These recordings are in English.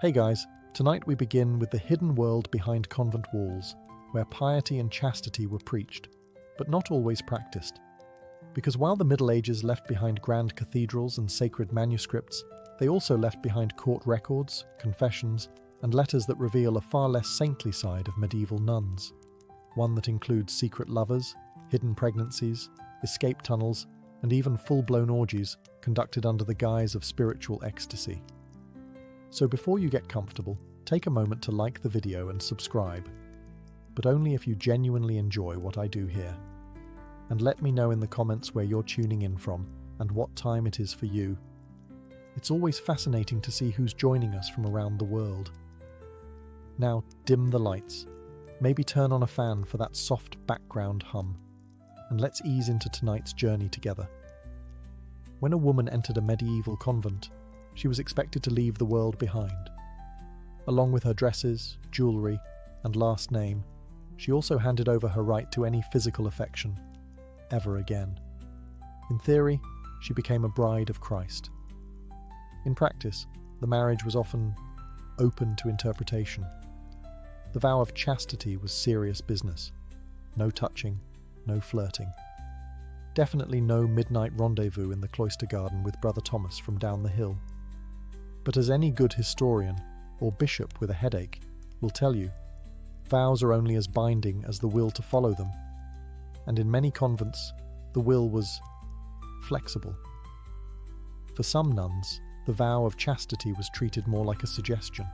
Hey guys, tonight we begin with the hidden world behind convent walls, where piety and chastity were preached, but not always practiced. Because while the Middle Ages left behind grand cathedrals and sacred manuscripts, they also left behind court records, confessions, and letters that reveal a far less saintly side of medieval nuns. One that includes secret lovers, hidden pregnancies, escape tunnels, and even full-blown orgies conducted under the guise of spiritual ecstasy. So before you get comfortable, take a moment to like the video and subscribe, but only if you genuinely enjoy what I do here. And let me know in the comments where you're tuning in from and what time it is for you. It's always fascinating to see who's joining us from around the world. Now dim the lights, maybe turn on a fan for that soft background hum, and let's ease into tonight's journey together. When a woman entered a medieval convent, she was expected to leave the world behind. Along with her dresses, jewellery, and last name, she also handed over her right to any physical affection, ever again. In theory, she became a bride of Christ. In practice, the marriage was often open to interpretation. The vow of chastity was serious business. No touching, no flirting. Definitely no midnight rendezvous in the cloister garden with Brother Thomas from down the hill. But as any good historian, or bishop with a headache, will tell you, vows are only as binding as the will to follow them. And in many convents, the will was flexible. For some nuns, the vow of chastity was treated more like a suggestion.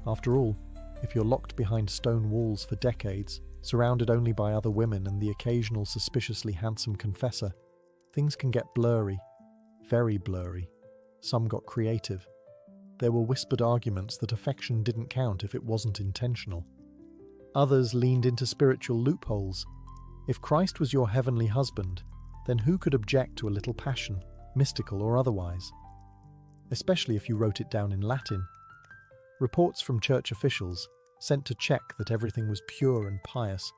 After all, if you're locked behind stone walls for decades, surrounded only by other women and the occasional suspiciously handsome confessor, things can get blurry, very blurry. Some got creative. There were whispered arguments that affection didn't count if it wasn't intentional. Others leaned into spiritual loopholes. If Christ was your heavenly husband, then who could object to a little passion, mystical or otherwise? Especially if you wrote it down in Latin. Reports from church officials, sent to check that everything was pure and pious,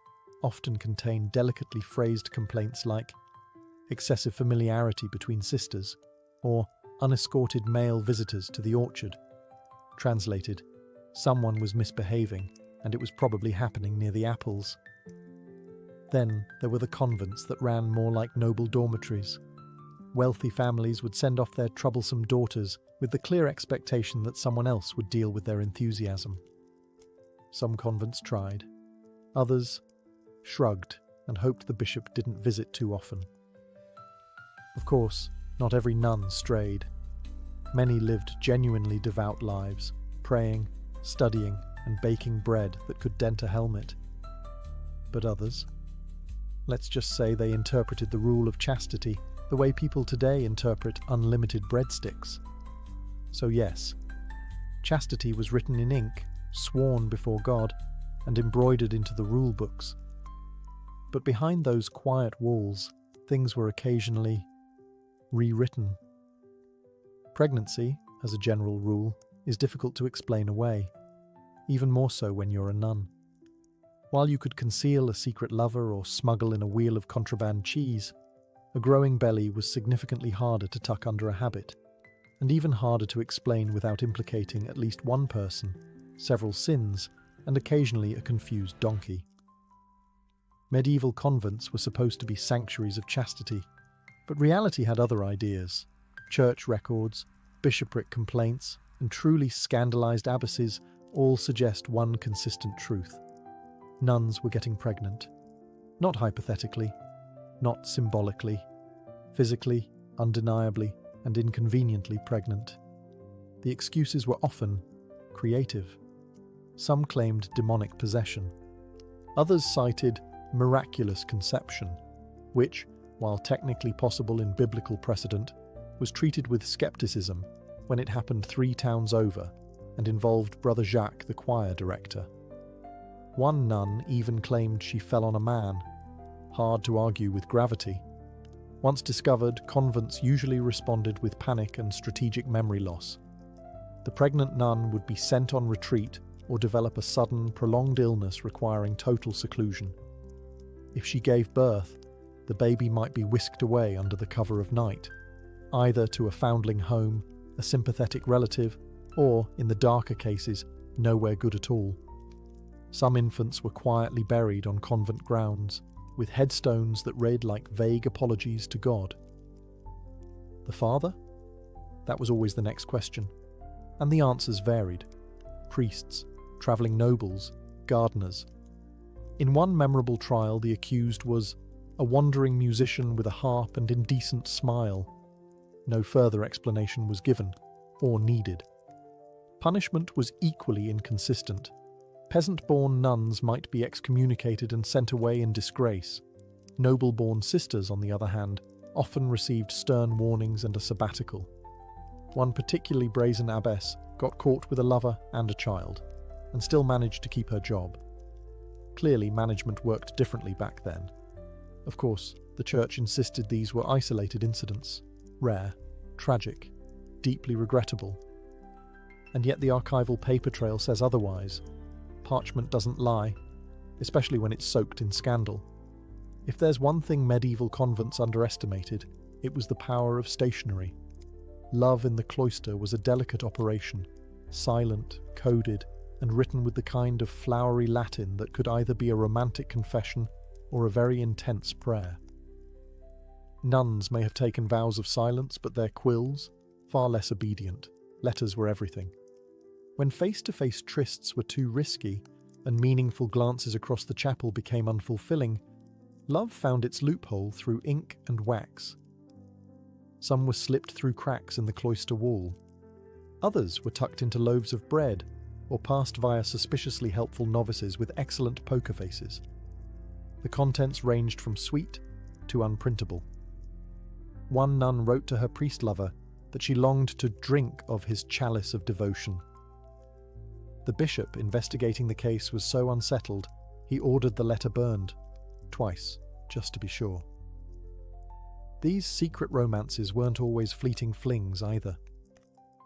often contained delicately phrased complaints like excessive familiarity between sisters, or unescorted male visitors to the orchard. Translated, someone was misbehaving, and it was probably happening near the apples. Then there were the convents that ran more like noble dormitories. Wealthy families would send off their troublesome daughters with the clear expectation that someone else would deal with their enthusiasm. Some convents tried. Others shrugged and hoped the bishop didn't visit too often. Of course, not every nun strayed. Many lived genuinely devout lives, praying, studying, and baking bread that could dent a helmet. But others, let's just say they interpreted the rule of chastity the way people today interpret unlimited breadsticks. So yes, chastity was written in ink, sworn before God, and embroidered into the rule books. But behind those quiet walls, things were occasionally rewritten. Pregnancy, as a general rule, is difficult to explain away, even more so when you're a nun. While you could conceal a secret lover or smuggle in a wheel of contraband cheese, a growing belly was significantly harder to tuck under a habit, and even harder to explain without implicating at least one person, several sins, and occasionally a confused donkey. Medieval convents were supposed to be sanctuaries of chastity, but reality had other ideas. Church records, bishopric complaints, and truly scandalized abbesses all suggest one consistent truth. Nuns were getting pregnant. Not hypothetically, not symbolically, physically, undeniably, and inconveniently pregnant. The excuses were often creative. Some claimed demonic possession. Others cited miraculous conception, which, while technically possible in biblical precedent, was treated with skepticism when it happened 3 towns over and involved Brother Jacques, the choir director. One nun even claimed she fell on a man. Hard to argue with gravity. Once discovered, convents usually responded with panic and strategic memory loss. The pregnant nun would be sent on retreat or develop a sudden, prolonged illness requiring total seclusion. If she gave birth, the baby might be whisked away under the cover of night, either to a foundling home, a sympathetic relative, or, in the darker cases, nowhere good at all. Some infants were quietly buried on convent grounds, with headstones that read like vague apologies to God. The father? That was always the next question, and the answers varied. Priests, travelling nobles, gardeners. In one memorable trial, the accused was a wandering musician with a harp and indecent smile. No further explanation was given, or needed. Punishment was equally inconsistent. Peasant-born nuns might be excommunicated and sent away in disgrace. Noble-born sisters, on the other hand, often received stern warnings and a sabbatical. One particularly brazen abbess got caught with a lover and a child, and still managed to keep her job. Clearly, management worked differently back then. Of course, the church insisted these were isolated incidents, rare, tragic, deeply regrettable. And yet the archival paper trail says otherwise. Parchment doesn't lie, especially when it's soaked in scandal. If there's one thing medieval convents underestimated, it was the power of stationery. Love in the cloister was a delicate operation, silent, coded, and written with the kind of flowery Latin that could either be a romantic confession or a very intense prayer. Nuns may have taken vows of silence, but their quills, far less obedient. Letters were everything. When face-to-face trysts were too risky, and meaningful glances across the chapel became unfulfilling, love found its loophole through ink and wax. Some were slipped through cracks in the cloister wall. Others were tucked into loaves of bread, or passed via suspiciously helpful novices with excellent poker faces. The contents ranged from sweet to unprintable. One nun wrote to her priest-lover that she longed to drink of his chalice of devotion. The bishop investigating the case was so unsettled, he ordered the letter burned, twice, just to be sure. These secret romances weren't always fleeting flings either.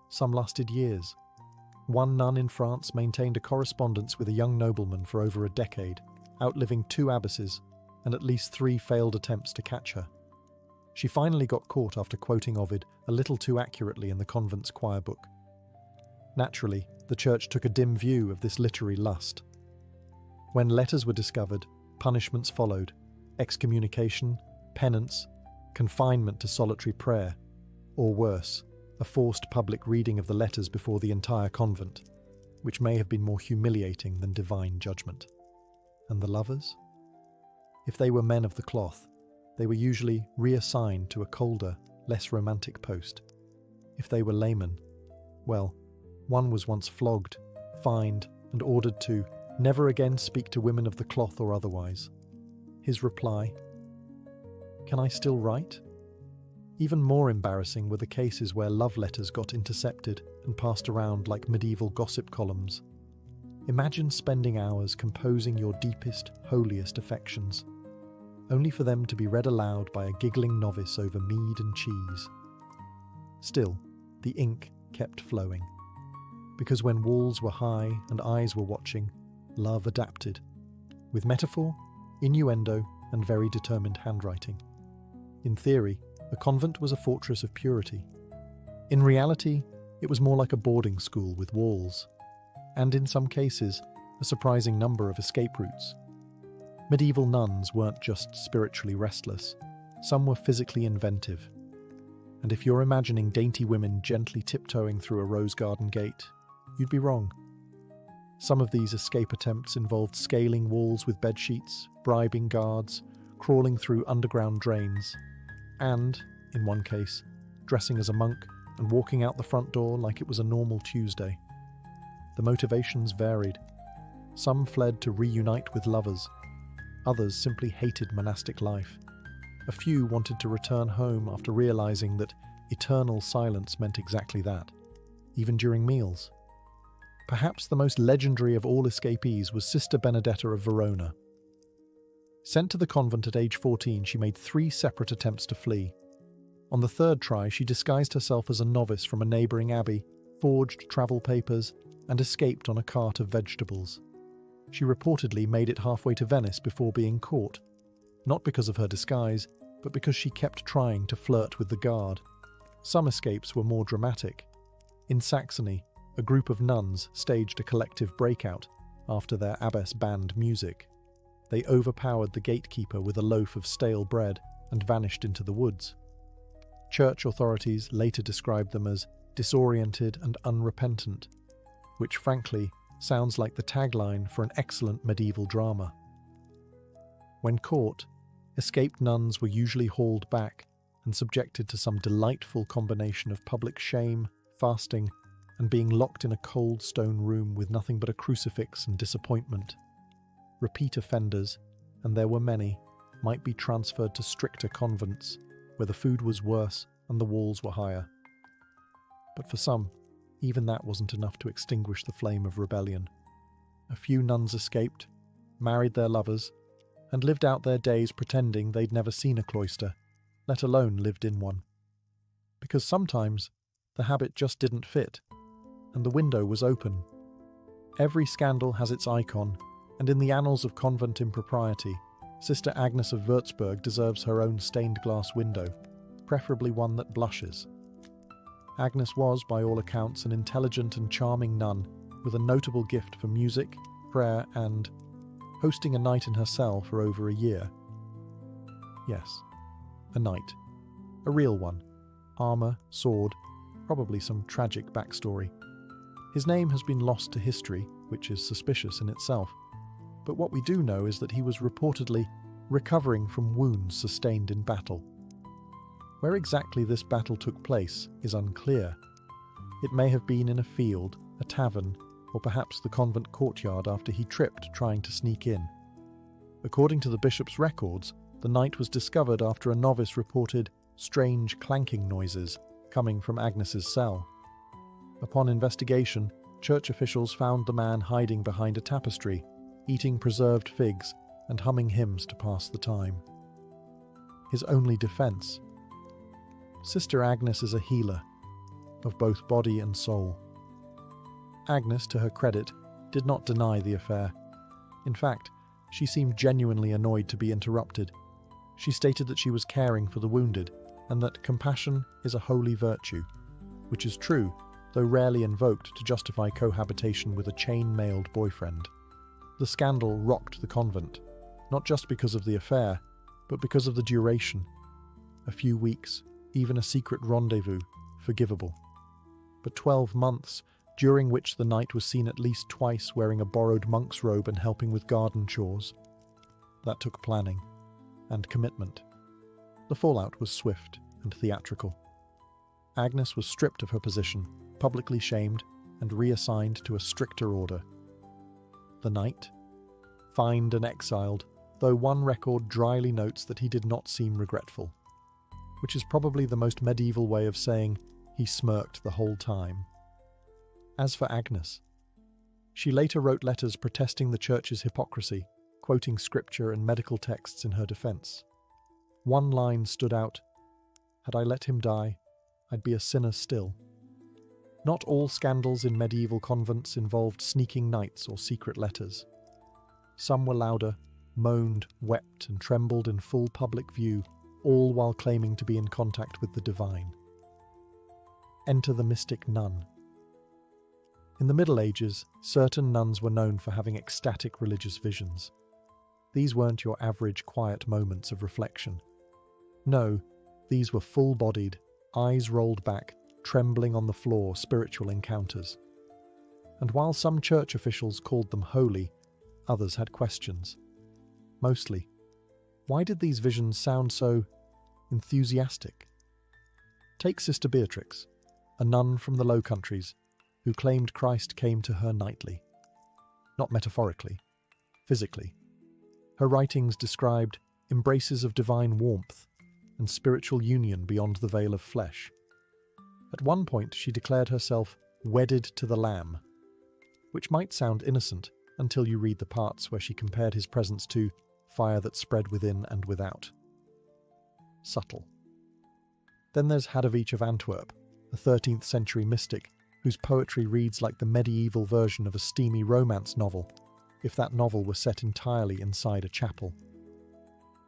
Some lasted years. One nun in France maintained a correspondence with a young nobleman for over a decade, outliving 2 abbesses and at least 3 failed attempts to catch her. She finally got caught after quoting Ovid a little too accurately in the convent's choir book. Naturally, the church took a dim view of this literary lust. When letters were discovered, punishments followed: excommunication, penance, confinement to solitary prayer, or worse, a forced public reading of the letters before the entire convent, which may have been more humiliating than divine judgment. And the lovers? If they were men of the cloth, they were usually reassigned to a colder, less romantic post. If they were laymen, well, one was once flogged, fined, and ordered to never again speak to women of the cloth or otherwise. His reply: "Can I still write?" Even more embarrassing were the cases where love letters got intercepted and passed around like medieval gossip columns. Imagine spending hours composing your deepest, holiest affections, only for them to be read aloud by a giggling novice over mead and cheese. Still, the ink kept flowing, because when walls were high and eyes were watching, love adapted, with metaphor, innuendo, and very determined handwriting. In theory, a convent was a fortress of purity. In reality, it was more like a boarding school with walls, and in some cases, a surprising number of escape routes. Medieval nuns weren't just spiritually restless, some were physically inventive. And if you're imagining dainty women gently tiptoeing through a rose garden gate, you'd be wrong. Some of these escape attempts involved scaling walls with bedsheets, bribing guards, crawling through underground drains, and, in one case, dressing as a monk and walking out the front door like it was a normal Tuesday. The motivations varied. Some fled to reunite with lovers. Others simply hated monastic life. A few wanted to return home after realizing that eternal silence meant exactly that, even during meals. Perhaps the most legendary of all escapees was Sister Benedetta of Verona. Sent to the convent at age 14, she made 3 separate attempts to flee. On the 3rd try, she disguised herself as a novice from a neighbouring abbey, forged travel papers, and escaped on a cart of vegetables. She reportedly made it halfway to Venice before being caught, not because of her disguise, but because she kept trying to flirt with the guard. Some escapes were more dramatic. In Saxony, a group of nuns staged a collective breakout after their abbess banned music. They overpowered the gatekeeper with a loaf of stale bread and vanished into the woods. Church authorities later described them as disoriented and unrepentant, which frankly sounds like the tagline for an excellent medieval drama. When caught, escaped nuns were usually hauled back and subjected to some delightful combination of public shame, fasting, and being locked in a cold stone room with nothing but a crucifix and disappointment. Repeat offenders, and there were many, might be transferred to stricter convents, where the food was worse and the walls were higher. But for some, even that wasn't enough to extinguish the flame of rebellion. A few nuns escaped, married their lovers, and lived out their days pretending they'd never seen a cloister, let alone lived in one. Because sometimes the habit just didn't fit, and the window was open. Every scandal has its icon, and in the annals of convent impropriety, Sister Agnes of Würzburg deserves her own stained glass window, preferably one that blushes. Agnes was, by all accounts, an intelligent and charming nun with a notable gift for music, prayer, and hosting a night in her cell for over a year. Yes, a night. A real one. Armour, sword, probably some tragic backstory. His name has been lost to history, which is suspicious in itself, but what we do know is that he was reportedly recovering from wounds sustained in battle. Where exactly this battle took place is unclear. It may have been in a field, a tavern, or perhaps the convent courtyard after he tripped trying to sneak in. According to the bishop's records, the night was discovered after a novice reported strange clanking noises coming from Agnes's cell. Upon investigation, church officials found the man hiding behind a tapestry, eating preserved figs and humming hymns to pass the time. His only defense. Sister Agnes is a healer, of both body and soul. Agnes, to her credit, did not deny the affair. In fact, she seemed genuinely annoyed to be interrupted. She stated that she was caring for the wounded, and that compassion is a holy virtue, which is true, though rarely invoked to justify cohabitation with a chain-mailed boyfriend. The scandal rocked the convent, not just because of the affair, but because of the duration. A few weeks, even a secret rendezvous, forgivable. But 12 months, during which the knight was seen at least twice wearing a borrowed monk's robe and helping with garden chores. That took planning and commitment. The fallout was swift and theatrical. Agnes was stripped of her position, publicly shamed, and reassigned to a stricter order. The knight? Fined and exiled, though one record dryly notes that he did not seem regretful, which is probably the most medieval way of saying he smirked the whole time. As for Agnes, she later wrote letters protesting the church's hypocrisy, quoting scripture and medical texts in her defense. One line stood out: "Had I let him die, I'd be a sinner still." Not all scandals in medieval convents involved sneaking knights or secret letters. Some were louder, moaned, wept, and trembled in full public view, all while claiming to be in contact with the divine. Enter the mystic nun. In the Middle Ages, certain nuns were known for having ecstatic religious visions. These weren't your average quiet moments of reflection. No, these were full-bodied, eyes rolled back, trembling on the floor spiritual encounters. And while some church officials called them holy, others had questions. Mostly, why did these visions sound so enthusiastic? Take Sister Beatrix, a nun from the Low Countries, who claimed Christ came to her nightly. Not metaphorically, physically. Her writings described embraces of divine warmth and spiritual union beyond the veil of flesh. At one point she declared herself wedded to the Lamb, which might sound innocent until you read the parts where she compared his presence to fire that spread within and without. Subtle. Then there's Hadovich of Antwerp, a 13th century mystic whose poetry reads like the medieval version of a steamy romance novel, if that novel were set entirely inside a chapel.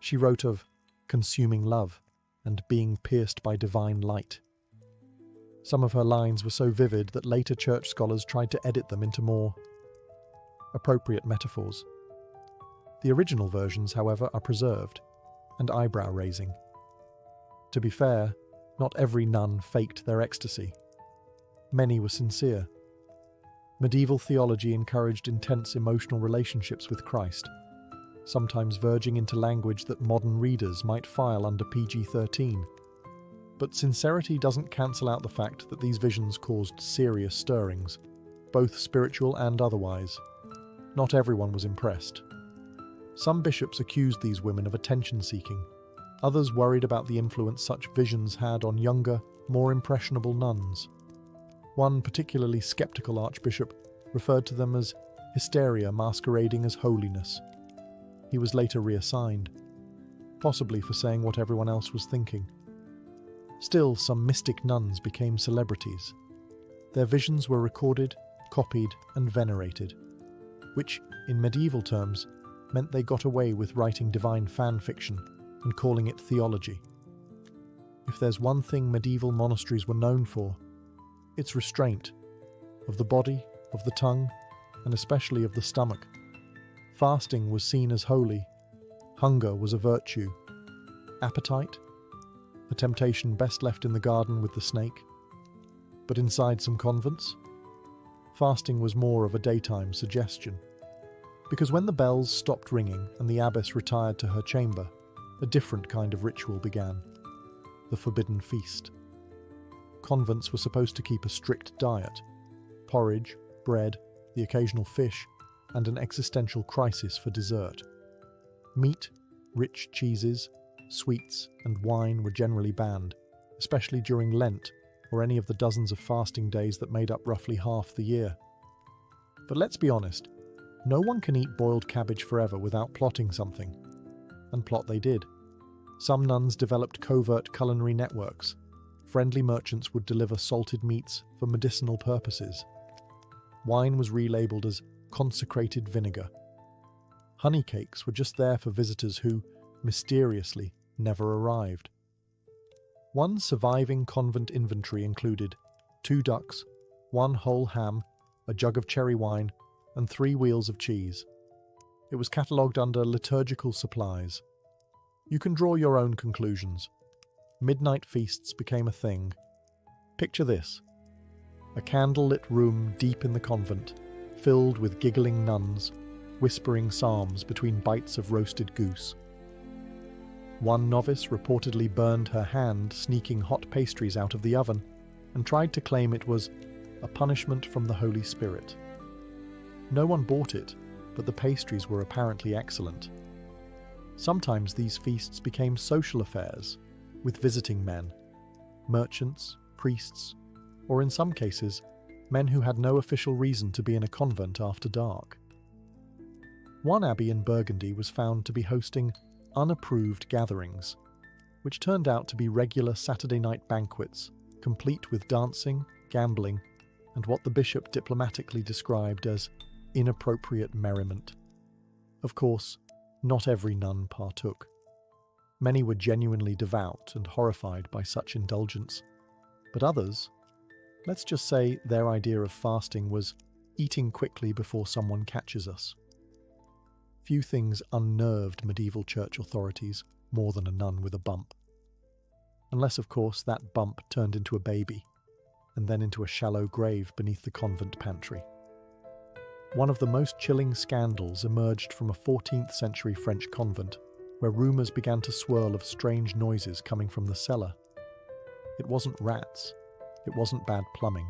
She wrote of consuming love and being pierced by divine light. Some of her lines were so vivid that later church scholars tried to edit them into more appropriate metaphors. The original versions, however, are preserved and eyebrow-raising. To be fair, not every nun faked their ecstasy. Many were sincere. Medieval theology encouraged intense emotional relationships with Christ, sometimes verging into language that modern readers might file under PG-13. But sincerity doesn't cancel out the fact that these visions caused serious stirrings, both spiritual and otherwise. Not everyone was impressed. Some bishops accused these women of attention-seeking. Others worried about the influence such visions had on younger, more impressionable nuns. One particularly skeptical archbishop referred to them as hysteria masquerading as holiness. He was later reassigned, possibly for saying what everyone else was thinking. Still, some mystic nuns became celebrities. Their visions were recorded, copied, and venerated, which, in medieval terms, meant they got away with writing divine fan fiction and calling it theology. If there's one thing medieval monasteries were known for, it's restraint, of the body, of the tongue, and especially of the stomach. Fasting was seen as holy. Hunger was a virtue. Appetite? A temptation best left in the garden with the snake. But inside some convents, fasting was more of a daytime suggestion. Because when the bells stopped ringing and the abbess retired to her chamber, a different kind of ritual began: the forbidden feast. Convents were supposed to keep a strict diet: porridge, bread, the occasional fish, and an existential crisis for dessert. Meat, rich cheeses, sweets, and wine were generally banned, especially during Lent or any of the dozens of fasting days that made up roughly half the year. But let's be honest, no one can eat boiled cabbage forever without plotting something. And plot they did. Some nuns developed covert culinary networks. Friendly merchants would deliver salted meats for medicinal purposes. Wine was relabeled as consecrated vinegar. Honey cakes were just there for visitors who, mysteriously, never arrived. One surviving convent inventory included 2 ducks, 1 whole ham, a jug of cherry wine, and 3 wheels of cheese. It was catalogued under liturgical supplies. You can draw your own conclusions. Midnight feasts became a thing. Picture this: a candlelit room deep in the convent, filled with giggling nuns, whispering psalms between bites of roasted goose. One novice reportedly burned her hand sneaking hot pastries out of the oven and tried to claim it was a punishment from the Holy Spirit. No one bought it, but the pastries were apparently excellent. Sometimes these feasts became social affairs, with visiting men, merchants, priests, or in some cases, men who had no official reason to be in a convent after dark. One abbey in Burgundy was found to be hosting unapproved gatherings, which turned out to be regular Saturday night banquets, complete with dancing, gambling, and what the bishop diplomatically described as inappropriate merriment. Of course, not every nun partook. Many were genuinely devout and horrified by such indulgence, but others, let's just say their idea of fasting was eating quickly before someone catches us. Few things unnerved medieval church authorities more than a nun with a bump. Unless, of course, that bump turned into a baby, and then into a shallow grave beneath the convent pantry. One of the most chilling scandals emerged from a 14th century French convent, where rumours began to swirl of strange noises coming from the cellar. It wasn't rats. It wasn't bad plumbing.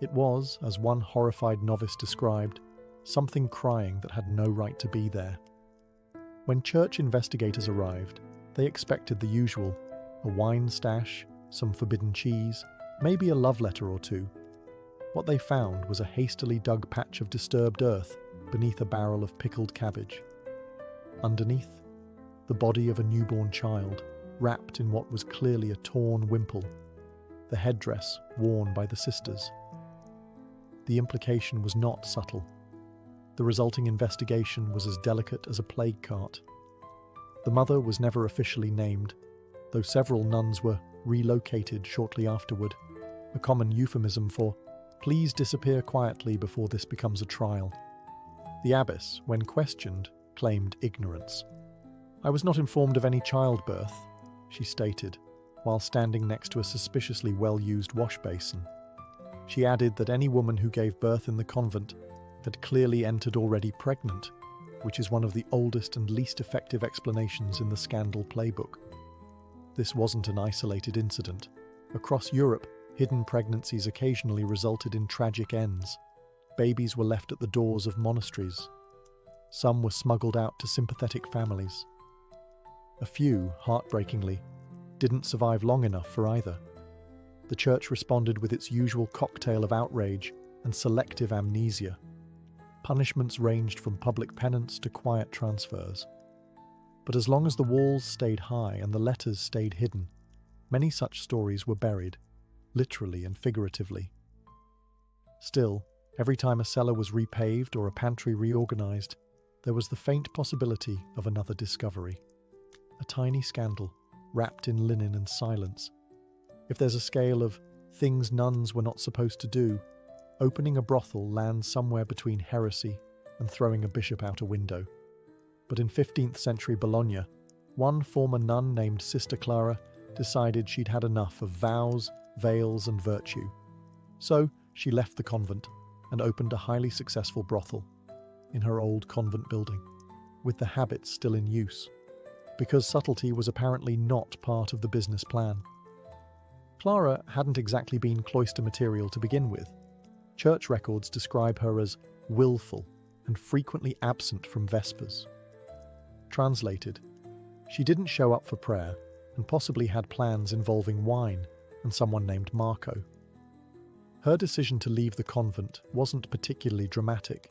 It was, as one horrified novice described, something crying that had no right to be there. When church investigators arrived, they expected the usual: a wine stash, some forbidden cheese, maybe a love letter or two. What they found was a hastily dug patch of disturbed earth beneath a barrel of pickled cabbage. Underneath, the body of a newborn child, wrapped in what was clearly a torn wimple, the headdress worn by the sisters. The implication was not subtle. The resulting investigation was as delicate as a plague cart. The mother was never officially named, though several nuns were relocated shortly afterward. a common euphemism for "please disappear quietly before this becomes a trial." The abbess, when questioned, claimed ignorance. "I was not informed of any childbirth," she stated, while standing next to a suspiciously well-used wash basin. She added that any woman who gave birth in the convent had clearly entered already pregnant, which is one of the oldest and least effective explanations in the scandal playbook. This wasn't an isolated incident. Across Europe, hidden pregnancies occasionally resulted in tragic ends. Babies were left at the doors of monasteries. Some were smuggled out to sympathetic families. A few, heartbreakingly, didn't survive long enough for either. The church responded with its usual cocktail of outrage and selective amnesia. Punishments ranged from public penance to quiet transfers. But as long as the walls stayed high and the letters stayed hidden, many such stories were buried, literally and figuratively. Still, every time a cellar was repaved or a pantry reorganized, there was the faint possibility of another discovery. A tiny scandal, wrapped in linen and silence. If there's a scale of things nuns were not supposed to do, opening a brothel lands somewhere between heresy and throwing a bishop out a window. But in 15th century Bologna, one former nun named Sister Clara decided she'd had enough of vows, veils, and virtue. So she left the convent and opened a highly successful brothel in her old convent building, with the habits still in use, because subtlety was apparently not part of the business plan. Clara hadn't exactly been cloister material to begin with. Church records describe her as willful and frequently absent from vespers. Translated, she didn't show up for prayer and possibly had plans involving wine and someone named Marco. Her decision to leave the convent wasn't particularly dramatic.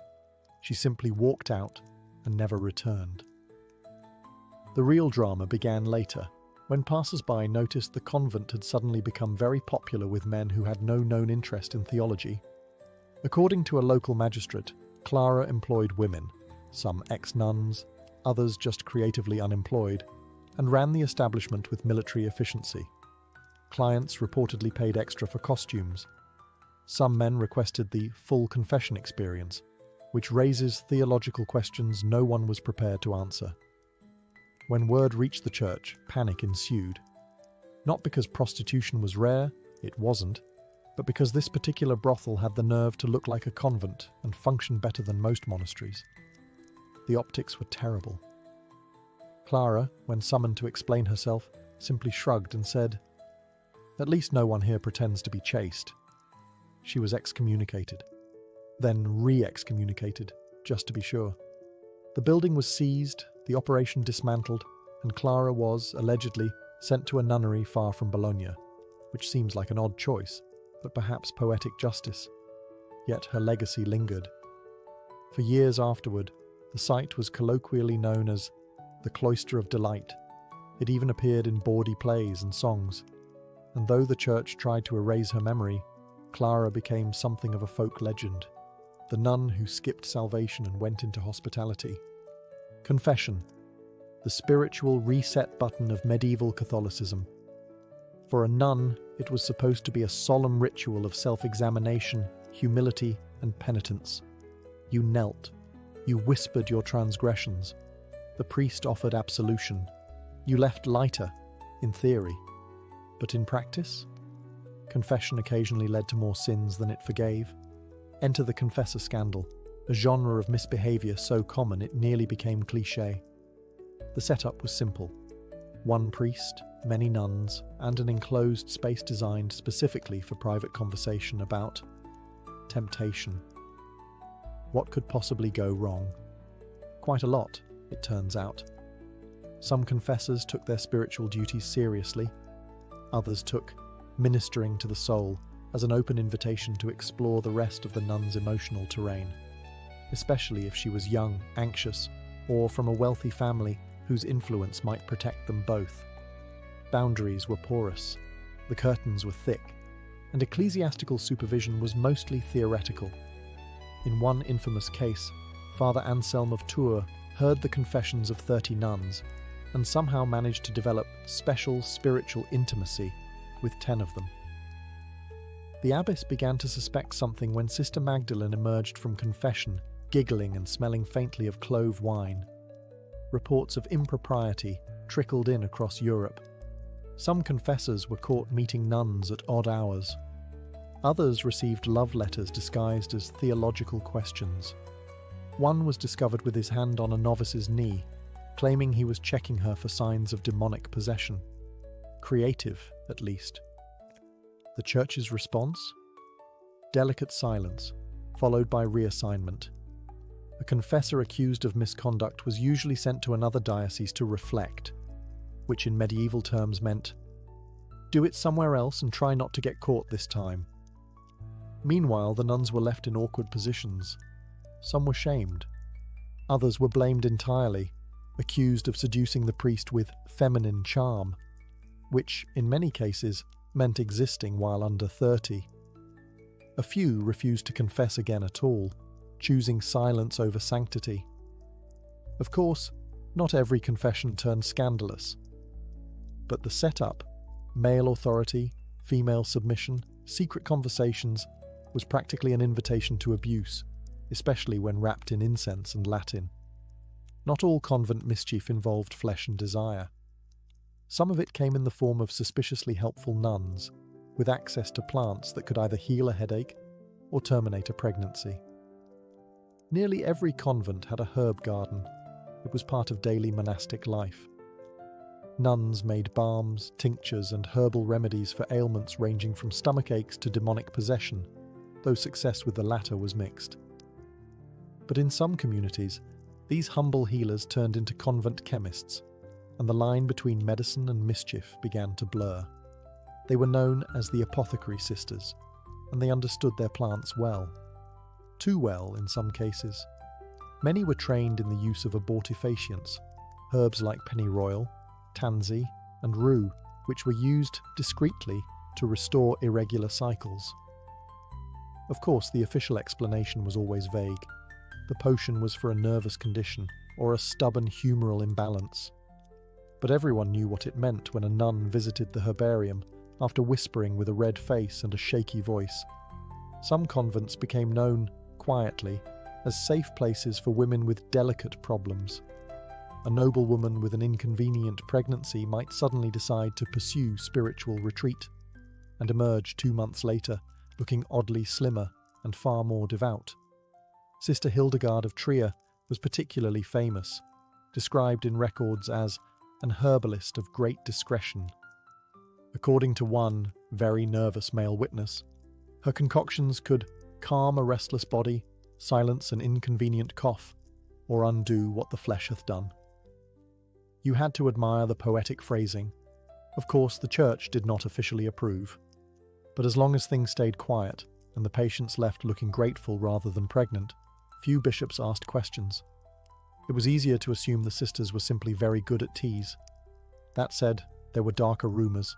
She simply walked out and never returned. The real drama began later, when passers-by noticed the convent had suddenly become very popular with men who had no known interest in theology. According to a local magistrate, Clara employed women, some ex-nuns, others just creatively unemployed, and ran the establishment with military efficiency. Clients reportedly paid extra for costumes. Some men requested the full confession experience, which raises theological questions no one was prepared to answer. When word reached the church, panic ensued. Not because prostitution was rare, it wasn't, but because this particular brothel had the nerve to look like a convent and function better than most monasteries. The optics were terrible. Clara, when summoned to explain herself, simply shrugged and said, "At least no one here pretends to be chaste." She was excommunicated, then re-excommunicated, just to be sure. The building was seized, the operation dismantled, and Clara was, allegedly, sent to a nunnery far from Bologna, which seems like an odd choice, but perhaps poetic justice. Yet her legacy lingered. For years afterward, the site was colloquially known as the Cloister of Delight. It even appeared in bawdy plays and songs. And though the church tried to erase her memory, Clara became something of a folk legend, the nun who skipped salvation and went into hospitality. Confession, the spiritual reset button of medieval Catholicism. For a nun, it was supposed to be a solemn ritual of self-examination, humility, and penitence. You knelt. You whispered your transgressions. The priest offered absolution. You left lighter, in theory. But in practice? Confession occasionally led to more sins than it forgave. Enter the confessor scandal, a genre of misbehavior so common it nearly became cliché. The setup was simple. One priest, many nuns, and an enclosed space designed specifically for private conversation about temptation. What could possibly go wrong? Quite a lot, it turns out. Some confessors took their spiritual duties seriously. Others took ministering to the soul as an open invitation to explore the rest of the nun's emotional terrain, especially if she was young, anxious, or from a wealthy family whose influence might protect them both. Boundaries were porous, the curtains were thick, and ecclesiastical supervision was mostly theoretical. In one infamous case, Father Anselm of Tours heard the confessions of 30 nuns and somehow managed to develop special spiritual intimacy with 10 of them. The abbess began to suspect something when Sister Magdalene emerged from confession, giggling and smelling faintly of clove wine. Reports of impropriety trickled in across Europe. Some confessors were caught meeting nuns at odd hours. Others received love letters disguised as theological questions. One was discovered with his hand on a novice's knee, claiming he was checking her for signs of demonic possession. Creative, at least. The Church's response? Delicate silence, followed by reassignment. A confessor accused of misconduct was usually sent to another diocese to reflect, which in medieval terms meant, do it somewhere else and try not to get caught this time. Meanwhile, the nuns were left in awkward positions. Some were shamed. Others were blamed entirely, accused of seducing the priest with feminine charm, which, in many cases, meant existing while under 30. A few refused to confess again at all, choosing silence over sanctity. Of course, not every confession turned scandalous. But the setup, male authority, female submission, secret conversations, was practically an invitation to abuse, especially when wrapped in incense and Latin. Not all convent mischief involved flesh and desire. Some of it came in the form of suspiciously helpful nuns, with access to plants that could either heal a headache or terminate a pregnancy. Nearly every convent had a herb garden. It was part of daily monastic life. Nuns made balms, tinctures, and herbal remedies for ailments ranging from stomach aches to demonic possession, though success with the latter was mixed. But in some communities, these humble healers turned into convent chemists, and the line between medicine and mischief began to blur. They were known as the apothecary sisters, and they understood their plants well. Too well in some cases. Many were trained in the use of abortifacients, herbs like pennyroyal, tansy, and rue, which were used discreetly to restore irregular cycles. Of course, the official explanation was always vague. The potion was for a nervous condition or a stubborn humoral imbalance. But everyone knew what it meant when a nun visited the herbarium after whispering with a red face and a shaky voice. Some convents became known, quietly, as safe places for women with delicate problems. A noblewoman with an inconvenient pregnancy might suddenly decide to pursue spiritual retreat, and emerge 2 months later, looking oddly slimmer and far more devout. Sister Hildegard of Trier was particularly famous, described in records as an herbalist of great discretion. According to one very nervous male witness, her concoctions could calm a restless body, silence an inconvenient cough, or undo what the flesh hath done. You had to admire the poetic phrasing. Of course, the Church did not officially approve. But as long as things stayed quiet, and the patients left looking grateful rather than pregnant, few bishops asked questions. It was easier to assume the sisters were simply very good at teas. That said, there were darker rumours.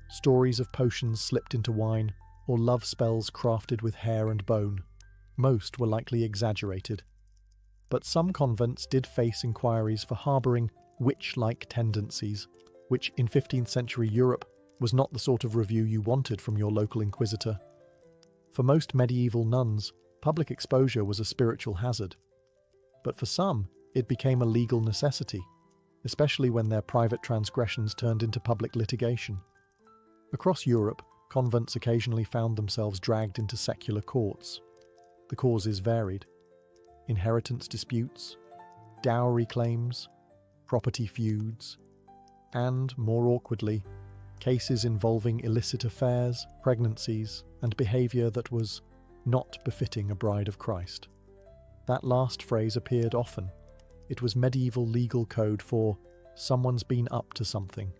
Stories of potions slipped into wine, or love spells crafted with hair and bone. Most were likely exaggerated. But some convents did face inquiries for harbouring witch-like tendencies, which in 15th century Europe was not the sort of review you wanted from your local inquisitor. For most medieval nuns, public exposure was a spiritual hazard. But for some, it became a legal necessity, especially when their private transgressions turned into public litigation. Across Europe, convents occasionally found themselves dragged into secular courts. The causes varied. Inheritance disputes, dowry claims, property feuds, and, more awkwardly, cases involving illicit affairs, pregnancies, and behaviour that was not befitting a bride of Christ. That last phrase appeared often. It was medieval legal code for someone's been up to something.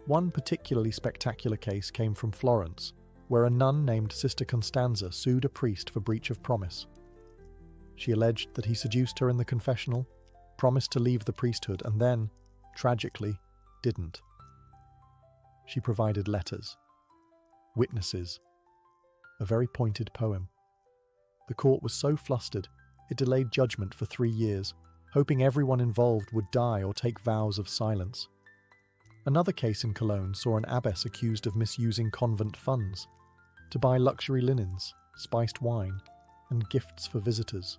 One particularly spectacular case came from Florence, where a nun named Sister Constanza sued a priest for breach of promise. She alleged that he seduced her in the confessional, promised to leave the priesthood, and then, tragically, didn't. She provided letters, witnesses, a very pointed poem. The court was so flustered, it delayed judgment for 3 years, hoping everyone involved would die or take vows of silence. Another case in Cologne saw an abbess accused of misusing convent funds. to buy luxury linens, spiced wine, and gifts for visitors.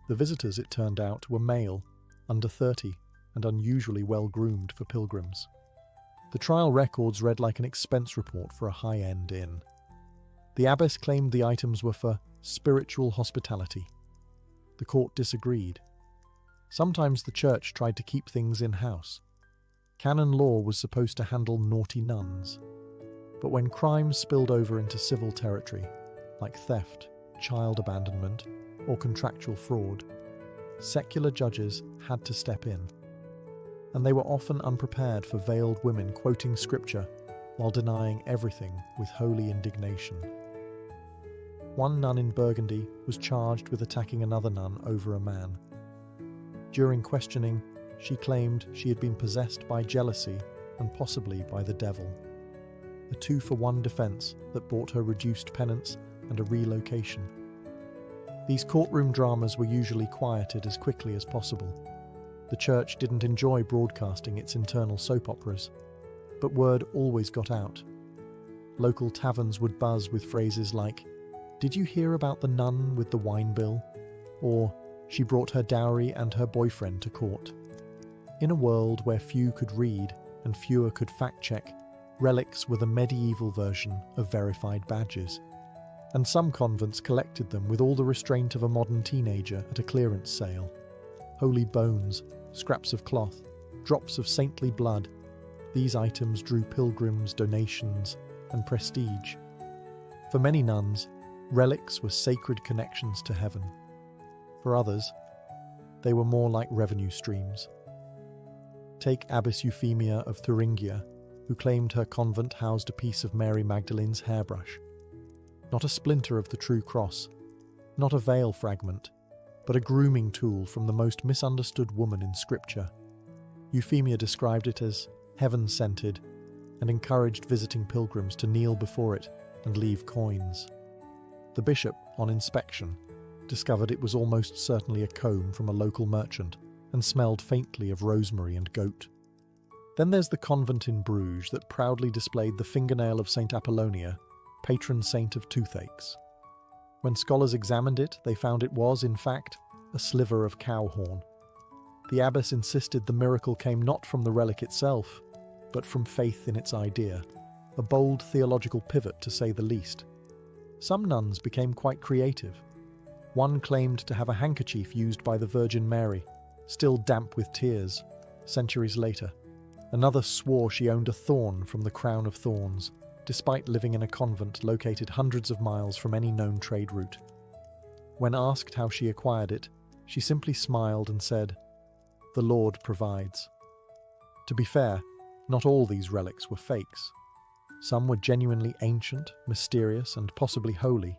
The visitors, it turned out, were male, under 30, and unusually well-groomed for pilgrims. The trial records read like an expense report for a high-end inn. The abbess claimed the items were for spiritual hospitality. The court disagreed. Sometimes the church tried to keep things in-house. Canon law was supposed to handle naughty nuns. But when crimes spilled over into civil territory, like theft, child abandonment, or contractual fraud, secular judges had to step in. And they were often unprepared for veiled women quoting scripture while denying everything with holy indignation. One nun in Burgundy was charged with attacking another nun over a man. During questioning, she claimed she had been possessed by jealousy and possibly by the devil. A 2-for-1 defense that bought her reduced penance and a relocation. These courtroom dramas were usually quieted as quickly as possible. The church didn't enjoy broadcasting its internal soap operas, but word always got out. Local taverns would buzz with phrases like, "Did you hear about the nun with the wine bill?" Or, "She brought her dowry and her boyfriend to court." In a world where few could read and fewer could fact-check, relics were the medieval version of verified badges. And some convents collected them with all the restraint of a modern teenager at a clearance sale. Holy bones, scraps of cloth, drops of saintly blood, these items drew pilgrims, donations, and prestige. For many nuns, relics were sacred connections to heaven. For others, they were more like revenue streams. Take Abbess Euphemia of Thuringia, who claimed her convent housed a piece of Mary Magdalene's hairbrush. Not a splinter of the true cross, not a veil fragment, but a grooming tool from the most misunderstood woman in Scripture. Euphemia described it as heaven-scented and encouraged visiting pilgrims to kneel before it and leave coins. The bishop, on inspection, discovered it was almost certainly a comb from a local merchant and smelled faintly of rosemary and goat. Then there's the convent in Bruges that proudly displayed the fingernail of St. Apollonia, patron saint of toothaches. When scholars examined it, they found it was, in fact, a sliver of cow horn. The abbess insisted the miracle came not from the relic itself, but from faith in its idea, a bold theological pivot to say the least. Some nuns became quite creative. One claimed to have a handkerchief used by the Virgin Mary, still damp with tears, centuries later. Another swore she owned a thorn from the crown of thorns, despite living in a convent located hundreds of miles from any known trade route. When asked how she acquired it, she simply smiled and said, "The Lord provides." To be fair, not all these relics were fakes. Some were genuinely ancient, mysterious, and possibly holy.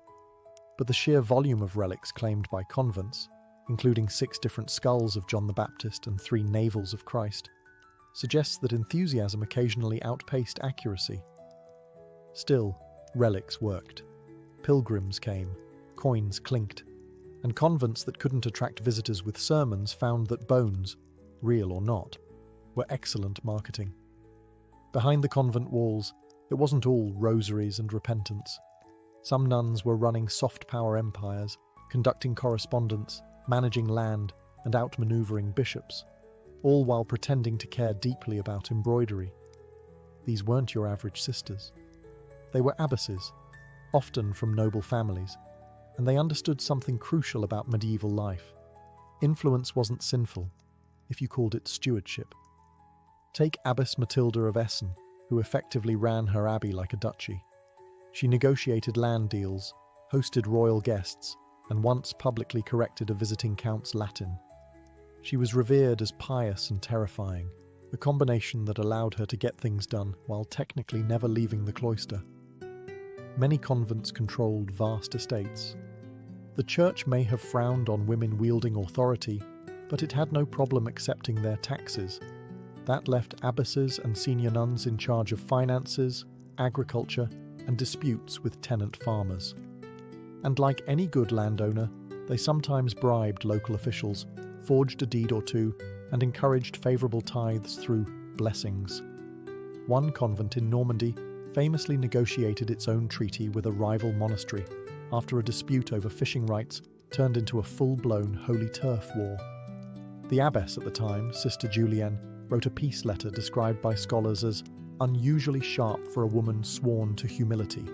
But the sheer volume of relics claimed by convents, including 6 different skulls of John the Baptist and 3 navels of Christ, suggests that enthusiasm occasionally outpaced accuracy. Still, relics worked. Pilgrims came, coins clinked, and convents that couldn't attract visitors with sermons found that bones, real or not, were excellent marketing. Behind the convent walls, it wasn't all rosaries and repentance. Some nuns were running soft power empires, conducting correspondence, managing land, and outmaneuvering bishops, all while pretending to care deeply about embroidery. These weren't your average sisters. They were abbesses, often from noble families, and they understood something crucial about medieval life. Influence wasn't sinful, if you called it stewardship. Take Abbess Matilda of Essen, who effectively ran her abbey like a duchy. She negotiated land deals, hosted royal guests, and once publicly corrected a visiting count's Latin. She was revered as pious and terrifying, a combination that allowed her to get things done while technically never leaving the cloister. Many convents controlled vast estates. The church may have frowned on women wielding authority, but it had no problem accepting their taxes. That left abbesses and senior nuns in charge of finances, agriculture, and disputes with tenant farmers. And like any good landowner, they sometimes bribed local officials, forged a deed or two, and encouraged favourable tithes through blessings. One convent in Normandy famously negotiated its own treaty with a rival monastery after a dispute over fishing rights turned into a full-blown holy turf war. The abbess at the time, Sister Julienne, wrote a peace letter described by scholars as unusually sharp for a woman sworn to humility.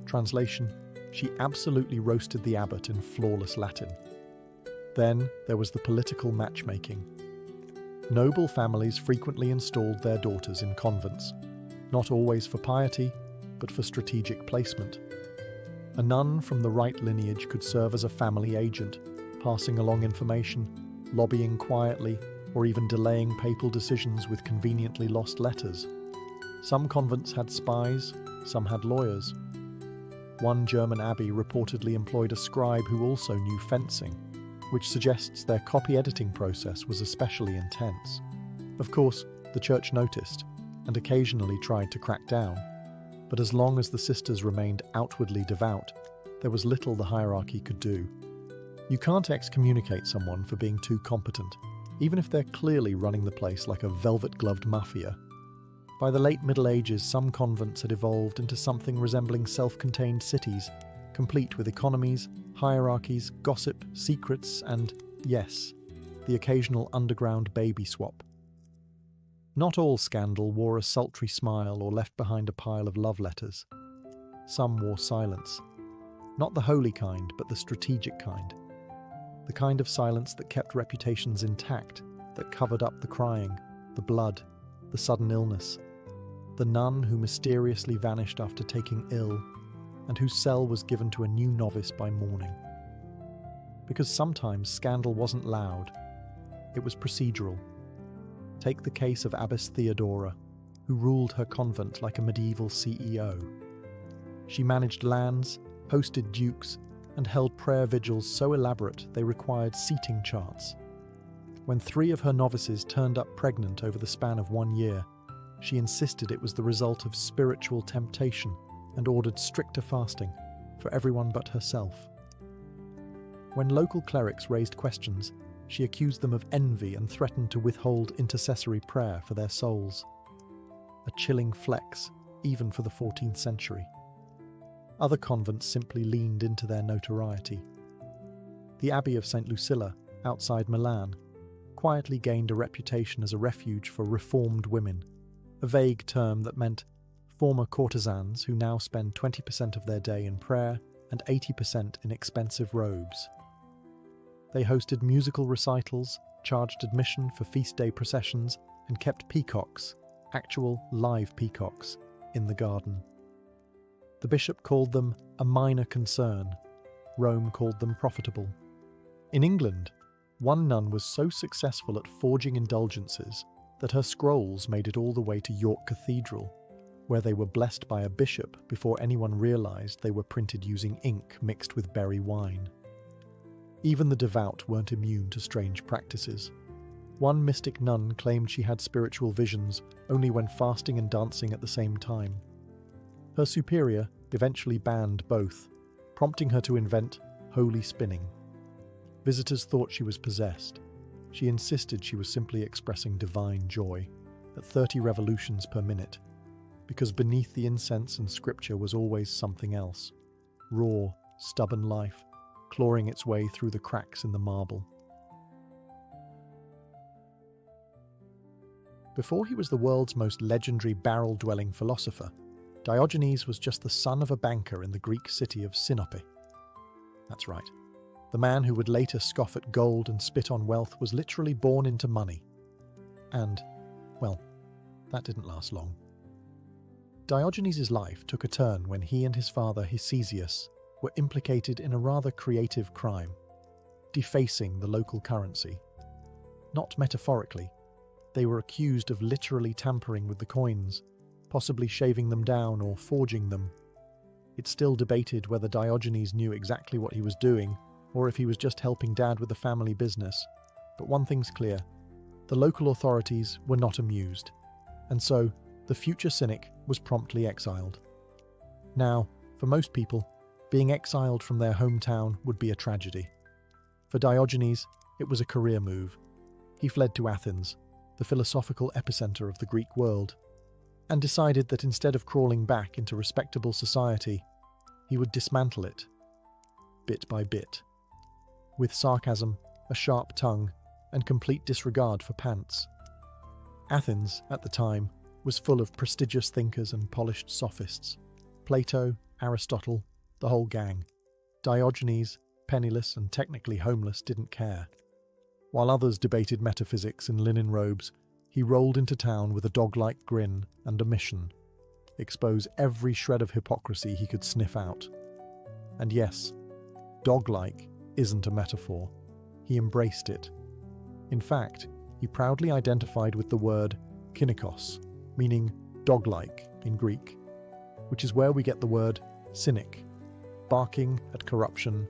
Translation: she absolutely roasted the abbot in flawless Latin. Then there was the political matchmaking. Noble families frequently installed their daughters in convents, not always for piety, but for strategic placement. A nun from the right lineage could serve as a family agent, passing along information, lobbying quietly, or even delaying papal decisions with conveniently lost letters. Some convents had spies, some had lawyers. One German abbey reportedly employed a scribe who also knew fencing, which suggests their copy editing process was especially intense. Of course, the church noticed, and occasionally tried to crack down, but as long as the sisters remained outwardly devout, there was little the hierarchy could do. You can't excommunicate someone for being too competent, even if they're clearly running the place like a velvet-gloved mafia. By the late Middle Ages, some convents had evolved into something resembling self-contained cities, complete with economies, hierarchies, gossip, secrets, and, yes, the occasional underground baby swap. Not all scandal wore a sultry smile or left behind a pile of love letters. Some wore silence. Not the holy kind, but the strategic kind. The kind of silence that kept reputations intact, that covered up the crying, the blood, the sudden illness. The nun who mysteriously vanished after taking ill, and whose cell was given to a new novice by morning. Because sometimes scandal wasn't loud, it was procedural. Take the case of Abbess Theodora, who ruled her convent like a medieval CEO. She managed lands, hosted dukes, and held prayer vigils so elaborate they required seating charts. When 3 of her novices turned up pregnant over the span of 1 year, she insisted it was the result of spiritual temptation and ordered stricter fasting for everyone but herself. When local clerics raised questions, she accused them of envy and threatened to withhold intercessory prayer for their souls. A chilling flex, even for the 14th century. Other convents simply leaned into their notoriety. The Abbey of St. Lucilla, outside Milan, quietly gained a reputation as a refuge for reformed women, a vague term that meant former courtesans who now spend 20% of their day in prayer and 80% in expensive robes. They hosted musical recitals, charged admission for feast day processions, and kept peacocks, actual live peacocks, in the garden. The bishop called them a minor concern. Rome called them profitable. In England, one nun was so successful at forging indulgences that her scrolls made it all the way to York Cathedral, where they were blessed by a bishop before anyone realised they were printed using ink mixed with berry wine. Even the devout weren't immune to strange practices. One mystic nun claimed she had spiritual visions only when fasting and dancing at the same time. Her superior eventually banned both, prompting her to invent holy spinning. Visitors thought she was possessed. She insisted she was simply expressing divine joy, at 30 revolutions per minute, because beneath the incense and scripture was always something else, raw, stubborn life, clawing its way through the cracks in the marble. Before he was the world's most legendary barrel-dwelling philosopher, Diogenes was just the son of a banker in the Greek city of Sinope. That's right. The man who would later scoff at gold and spit on wealth was literally born into money. And, well, that didn't last long. Diogenes' life took a turn when he and his father Hicesius were implicated in a rather creative crime, defacing the local currency. Not metaphorically, they were accused of literally tampering with the coins, possibly shaving them down or forging them. It's still debated whether Diogenes knew exactly what he was doing, or if he was just helping Dad with the family business. But one thing's clear, the local authorities were not amused, and so the future cynic was promptly exiled. Now, for most people, being exiled from their hometown would be a tragedy. For Diogenes, it was a career move. He fled to Athens, the philosophical epicenter of the Greek world. and decided that instead of crawling back into respectable society, he would dismantle it, bit by bit, with sarcasm, a sharp tongue, and complete disregard for pants. Athens, at the time, was full of prestigious thinkers and polished sophists. Plato, Aristotle, the whole gang. Diogenes, penniless and technically homeless, didn't care. While others debated metaphysics in linen robes, he rolled into town with a dog-like grin and a mission: expose every shred of hypocrisy he could sniff out. And yes, dog-like isn't a metaphor. He embraced it. In fact, he proudly identified with the word kynikos, meaning dog-like in Greek, which is where we get the word cynic, barking at corruption,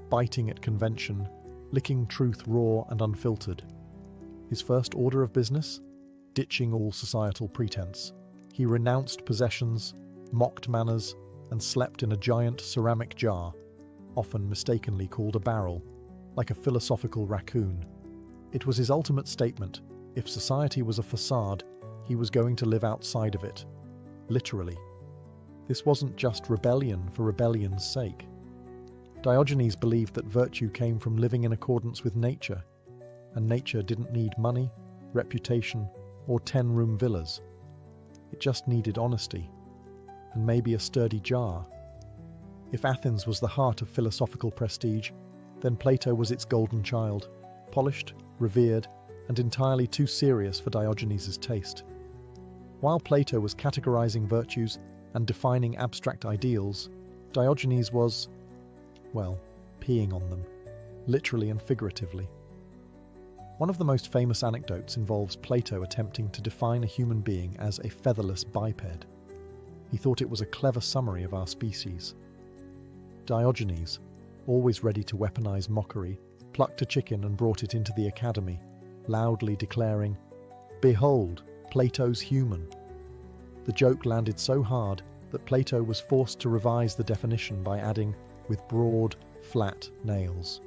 biting at convention, licking truth raw and unfiltered. His first order of business? Ditching all societal pretense. He renounced possessions, mocked manners, and slept in a giant ceramic jar, often mistakenly called a barrel, like a philosophical raccoon. It was his ultimate statement: if society was a facade, he was going to live outside of it. Literally. This wasn't just rebellion for rebellion's sake. Diogenes believed that virtue came from living in accordance with nature, and nature didn't need money, reputation, or 10-room villas. It just needed honesty, and maybe a sturdy jar. If Athens was the heart of philosophical prestige, then Plato was its golden child, polished, revered, and entirely too serious for Diogenes' taste. While Plato was categorizing virtues and defining abstract ideals, Diogenes was, well, peeing on them, literally and figuratively. One of the most famous anecdotes involves Plato attempting to define a human being as a featherless biped. He thought it was a clever summary of our species. Diogenes, always ready to weaponize mockery, plucked a chicken and brought it into the academy, loudly declaring, "Behold, Plato's human." The joke landed so hard that Plato was forced to revise the definition by adding, "with broad, flat nails."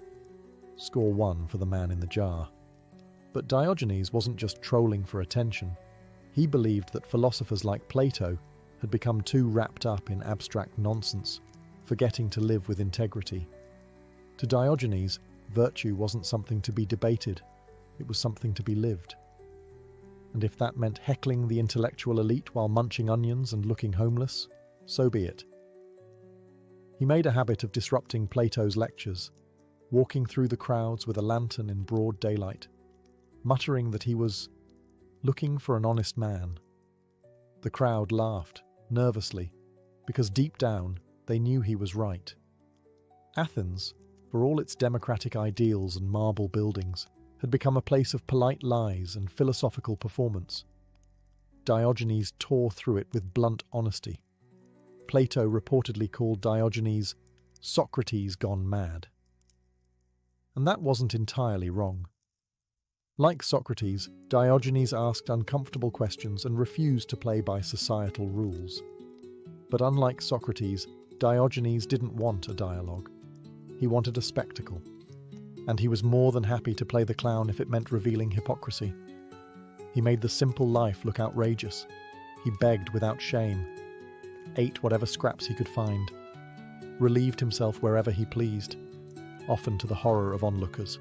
Score 1 for the man in the jar. But Diogenes wasn't just trolling for attention. He believed that philosophers like Plato had become too wrapped up in abstract nonsense, forgetting to live with integrity. To Diogenes, virtue wasn't something to be debated, it was something to be lived. And if that meant heckling the intellectual elite while munching onions and looking homeless, so be it. He made a habit of disrupting Plato's lectures, walking through the crowds with a lantern in broad daylight, muttering that he was looking for an honest man. The crowd laughed, nervously, because deep down they knew he was right. Athens, for all its democratic ideals and marble buildings, had become a place of polite lies and philosophical performance. Diogenes tore through it with blunt honesty. Plato reportedly called Diogenes Socrates gone mad. And that wasn't entirely wrong. Like Socrates, Diogenes asked uncomfortable questions and refused to play by societal rules. But unlike Socrates, Diogenes didn't want a dialogue. He wanted a spectacle. And he was more than happy to play the clown if it meant revealing hypocrisy. He made the simple life look outrageous. He begged without shame, ate whatever scraps he could find, relieved himself wherever he pleased, often to the horror of onlookers.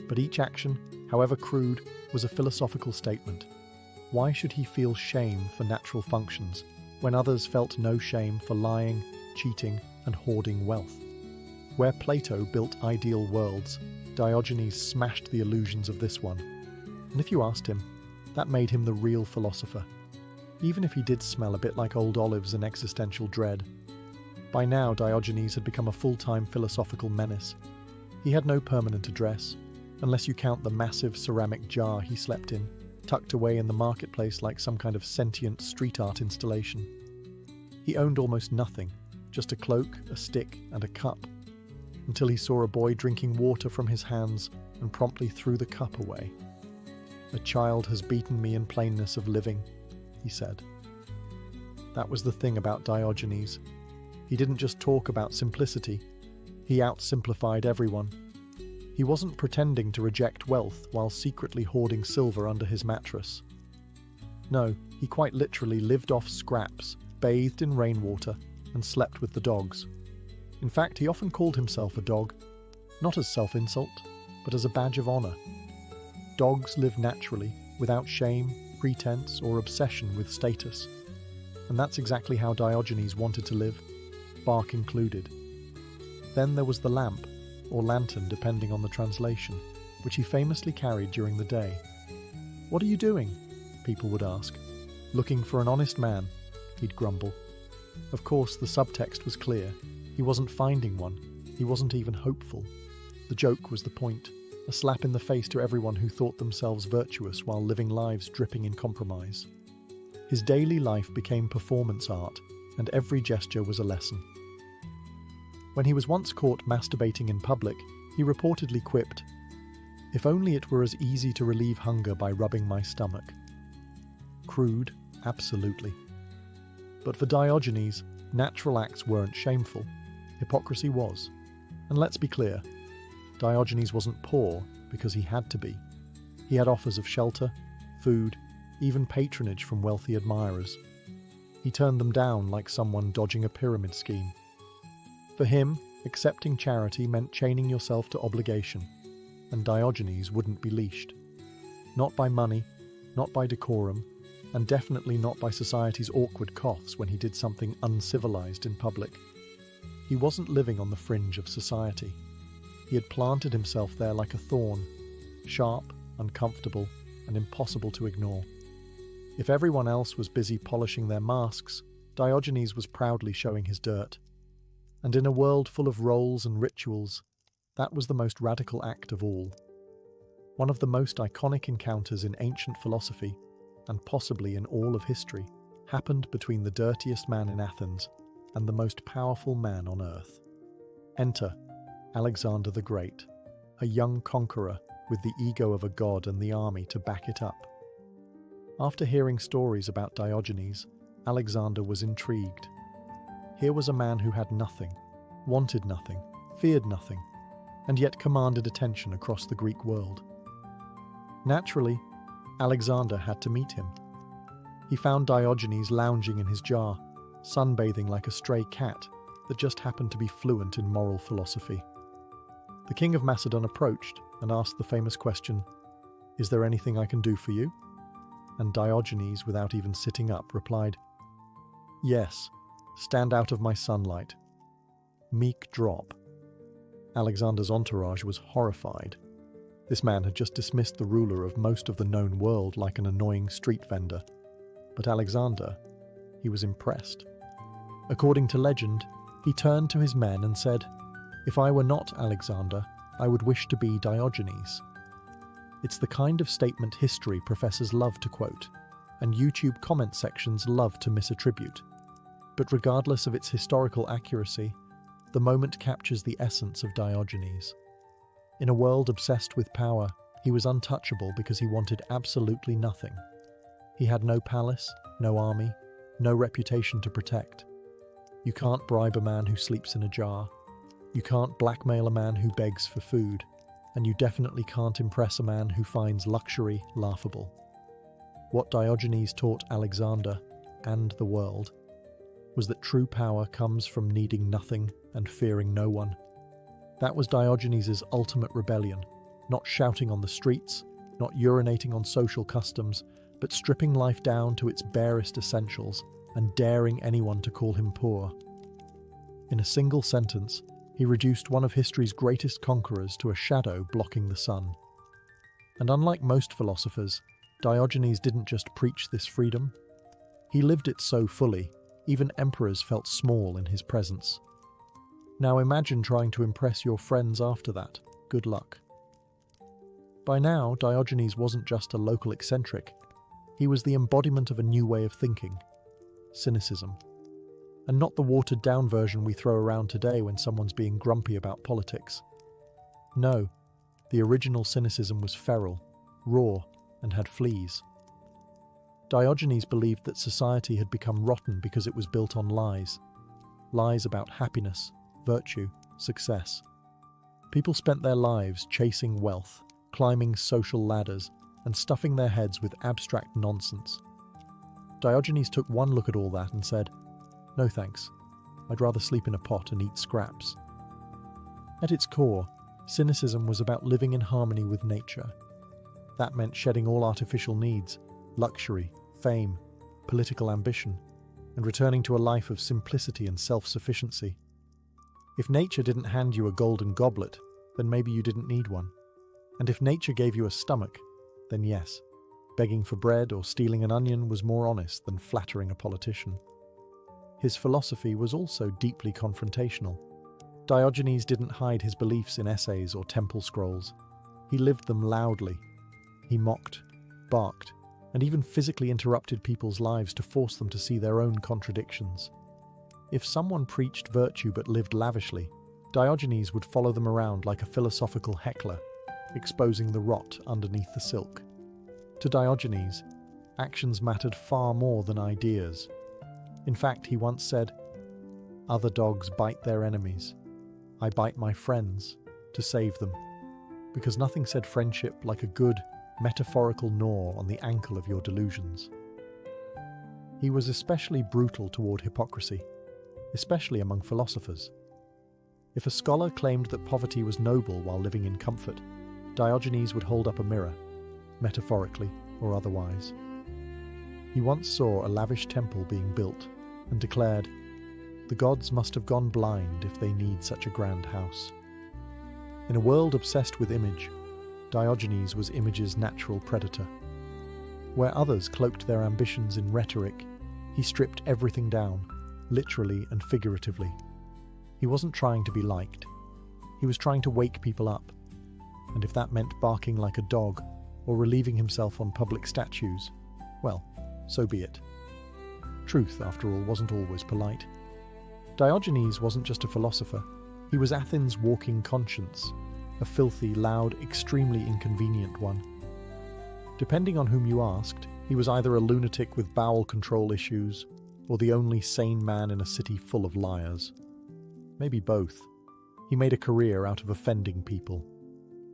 But each action, however crude, was a philosophical statement. Why should he feel shame for natural functions when others felt no shame for lying, cheating, and hoarding wealth? Where Plato built ideal worlds, Diogenes smashed the illusions of this one. And if you asked him, that made him the real philosopher, even if he did smell a bit like old olives and existential dread. By now, Diogenes had become a full-time philosophical menace. He had no permanent address, unless you count the massive ceramic jar he slept in, tucked away in the marketplace like some kind of sentient street art installation. He owned almost nothing, just a cloak, a stick, and a cup, until he saw a boy drinking water from his hands and promptly threw the cup away. "A child has beaten me in plainness of living," he said. That was the thing about Diogenes. He didn't just talk about simplicity, he outsimplified everyone. He wasn't pretending to reject wealth while secretly hoarding silver under his mattress. No, He quite literally lived off scraps, bathed in rainwater, and slept with the dogs. In fact, he often called himself a dog, not as self-insult, but as a badge of honor. Dogs live naturally, without shame, pretense, or obsession with status. And that's exactly how Diogenes wanted to live, bark included. Then there was the lamp, or lantern depending on the translation, which he famously carried during the day. "What are you doing?" people would ask. "Looking for an honest man," he'd grumble. Of course, the subtext was clear. He wasn't finding one. He wasn't even hopeful. The joke was the point, a slap in the face to everyone who thought themselves virtuous while living lives dripping in compromise. His daily life became performance art, and every gesture was a lesson. When he was once caught masturbating in public, he reportedly quipped, "If only it were as easy to relieve hunger by rubbing my stomach." Crude, absolutely. But for Diogenes, natural acts weren't shameful. Hypocrisy was. And let's be clear, Diogenes wasn't poor because he had to be. He had offers of shelter, food, even patronage from wealthy admirers. He turned them down like someone dodging a pyramid scheme. For him, accepting charity meant chaining yourself to obligation, and Diogenes wouldn't be leashed. Not by money, not by decorum, and definitely not by society's awkward coughs when he did something uncivilized in public. He wasn't living on the fringe of society. He had planted himself there like a thorn, sharp, uncomfortable, and impossible to ignore. If everyone else was busy polishing their masks, Diogenes was proudly showing his dirt. And in a world full of roles and rituals, that was the most radical act of all. One of the most iconic encounters in ancient philosophy, and possibly in all of history, happened between the dirtiest man in Athens and the most powerful man on earth. Enter Alexander the Great, a young conqueror with the ego of a god and the army to back it up. After hearing stories about Diogenes, Alexander was intrigued. Here was a man who had nothing, wanted nothing, feared nothing, and yet commanded attention across the Greek world. Naturally, Alexander had to meet him. He found Diogenes lounging in his jar, sunbathing like a stray cat that just happened to be fluent in moral philosophy. The king of Macedon approached and asked the famous question, "Is there anything I can do for you?" And Diogenes, without even sitting up, replied, "Yes, stand out of my sunlight." Meek drop. Alexander's entourage was horrified. This man had just dismissed the ruler of most of the known world like an annoying street vendor. But Alexander, he was impressed. According to legend, he turned to his men and said, "If I were not Alexander, I would wish to be Diogenes." It's the kind of statement history professors love to quote, and YouTube comment sections love to misattribute. But regardless of its historical accuracy, the moment captures the essence of Diogenes. In a world obsessed with power, he was untouchable because he wanted absolutely nothing. He had no palace, no army, no reputation to protect. You can't bribe a man who sleeps in a jar. You can't blackmail a man who begs for food. And you definitely can't impress a man who finds luxury laughable. What Diogenes taught Alexander, and the world, was that true power comes from needing nothing and fearing no one. That was Diogenes' ultimate rebellion, not shouting on the streets, not urinating on social customs, but stripping life down to its barest essentials and daring anyone to call him poor. In a single sentence, he reduced one of history's greatest conquerors to a shadow blocking the sun. And unlike most philosophers, Diogenes didn't just preach this freedom. He lived it so fully, even emperors felt small in his presence. Now imagine trying to impress your friends after that. Good luck. By now, Diogenes wasn't just a local eccentric. He was the embodiment of a new way of thinking, cynicism. And not the watered-down version we throw around today when someone's being grumpy about politics. No, the original cynicism was feral, raw, and had fleas. Diogenes believed that society had become rotten because it was built on lies. Lies about happiness, virtue, success. People spent their lives chasing wealth, climbing social ladders, and stuffing their heads with abstract nonsense. Diogenes took one look at all that and said, "No thanks. I'd rather sleep in a pot and eat scraps." At its core, cynicism was about living in harmony with nature. That meant shedding all artificial needs, luxury, fame, political ambition, and returning to a life of simplicity and self-sufficiency. If nature didn't hand you a golden goblet, then maybe you didn't need one. And if nature gave you a stomach, then yes, begging for bread or stealing an onion was more honest than flattering a politician. His philosophy was also deeply confrontational. Diogenes didn't hide his beliefs in essays or temple scrolls. He lived them loudly. He mocked, barked, and even physically interrupted people's lives to force them to see their own contradictions. If someone preached virtue but lived lavishly, Diogenes would follow them around like a philosophical heckler, exposing the rot underneath the silk. To Diogenes, actions mattered far more than ideas. In fact, he once said, "Other dogs bite their enemies. I bite my friends to save them," because nothing said friendship like a good, metaphorical gnaw on the ankle of your delusions. He was especially brutal toward hypocrisy, especially among philosophers. If a scholar claimed that poverty was noble while living in comfort, Diogenes would hold up a mirror, metaphorically or otherwise. He once saw a lavish temple being built and declared, "The gods must have gone blind if they need such a grand house." In a world obsessed with image, Diogenes was image's natural predator. Where others cloaked their ambitions in rhetoric, he stripped everything down, literally and figuratively. He wasn't trying to be liked. He was trying to wake people up. And if that meant barking like a dog or relieving himself on public statues, well, so be it. Truth, after all, wasn't always polite. Diogenes wasn't just a philosopher. He was Athens' walking conscience, a filthy, loud, extremely inconvenient one. Depending on whom you asked, he was either a lunatic with bowel control issues or the only sane man in a city full of liars. Maybe both. He made a career out of offending people.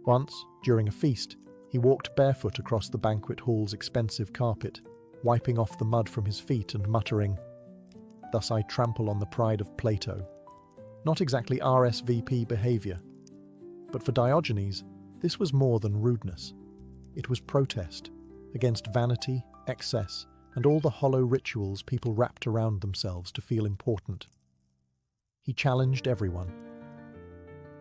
Once, during a feast, he walked barefoot across the banquet hall's expensive carpet, wiping off the mud from his feet and muttering, "Thus I trample on the pride of Plato." Not exactly RSVP behavior. But for Diogenes, this was more than rudeness. It was protest against vanity, excess, and all the hollow rituals people wrapped around themselves to feel important. He challenged everyone.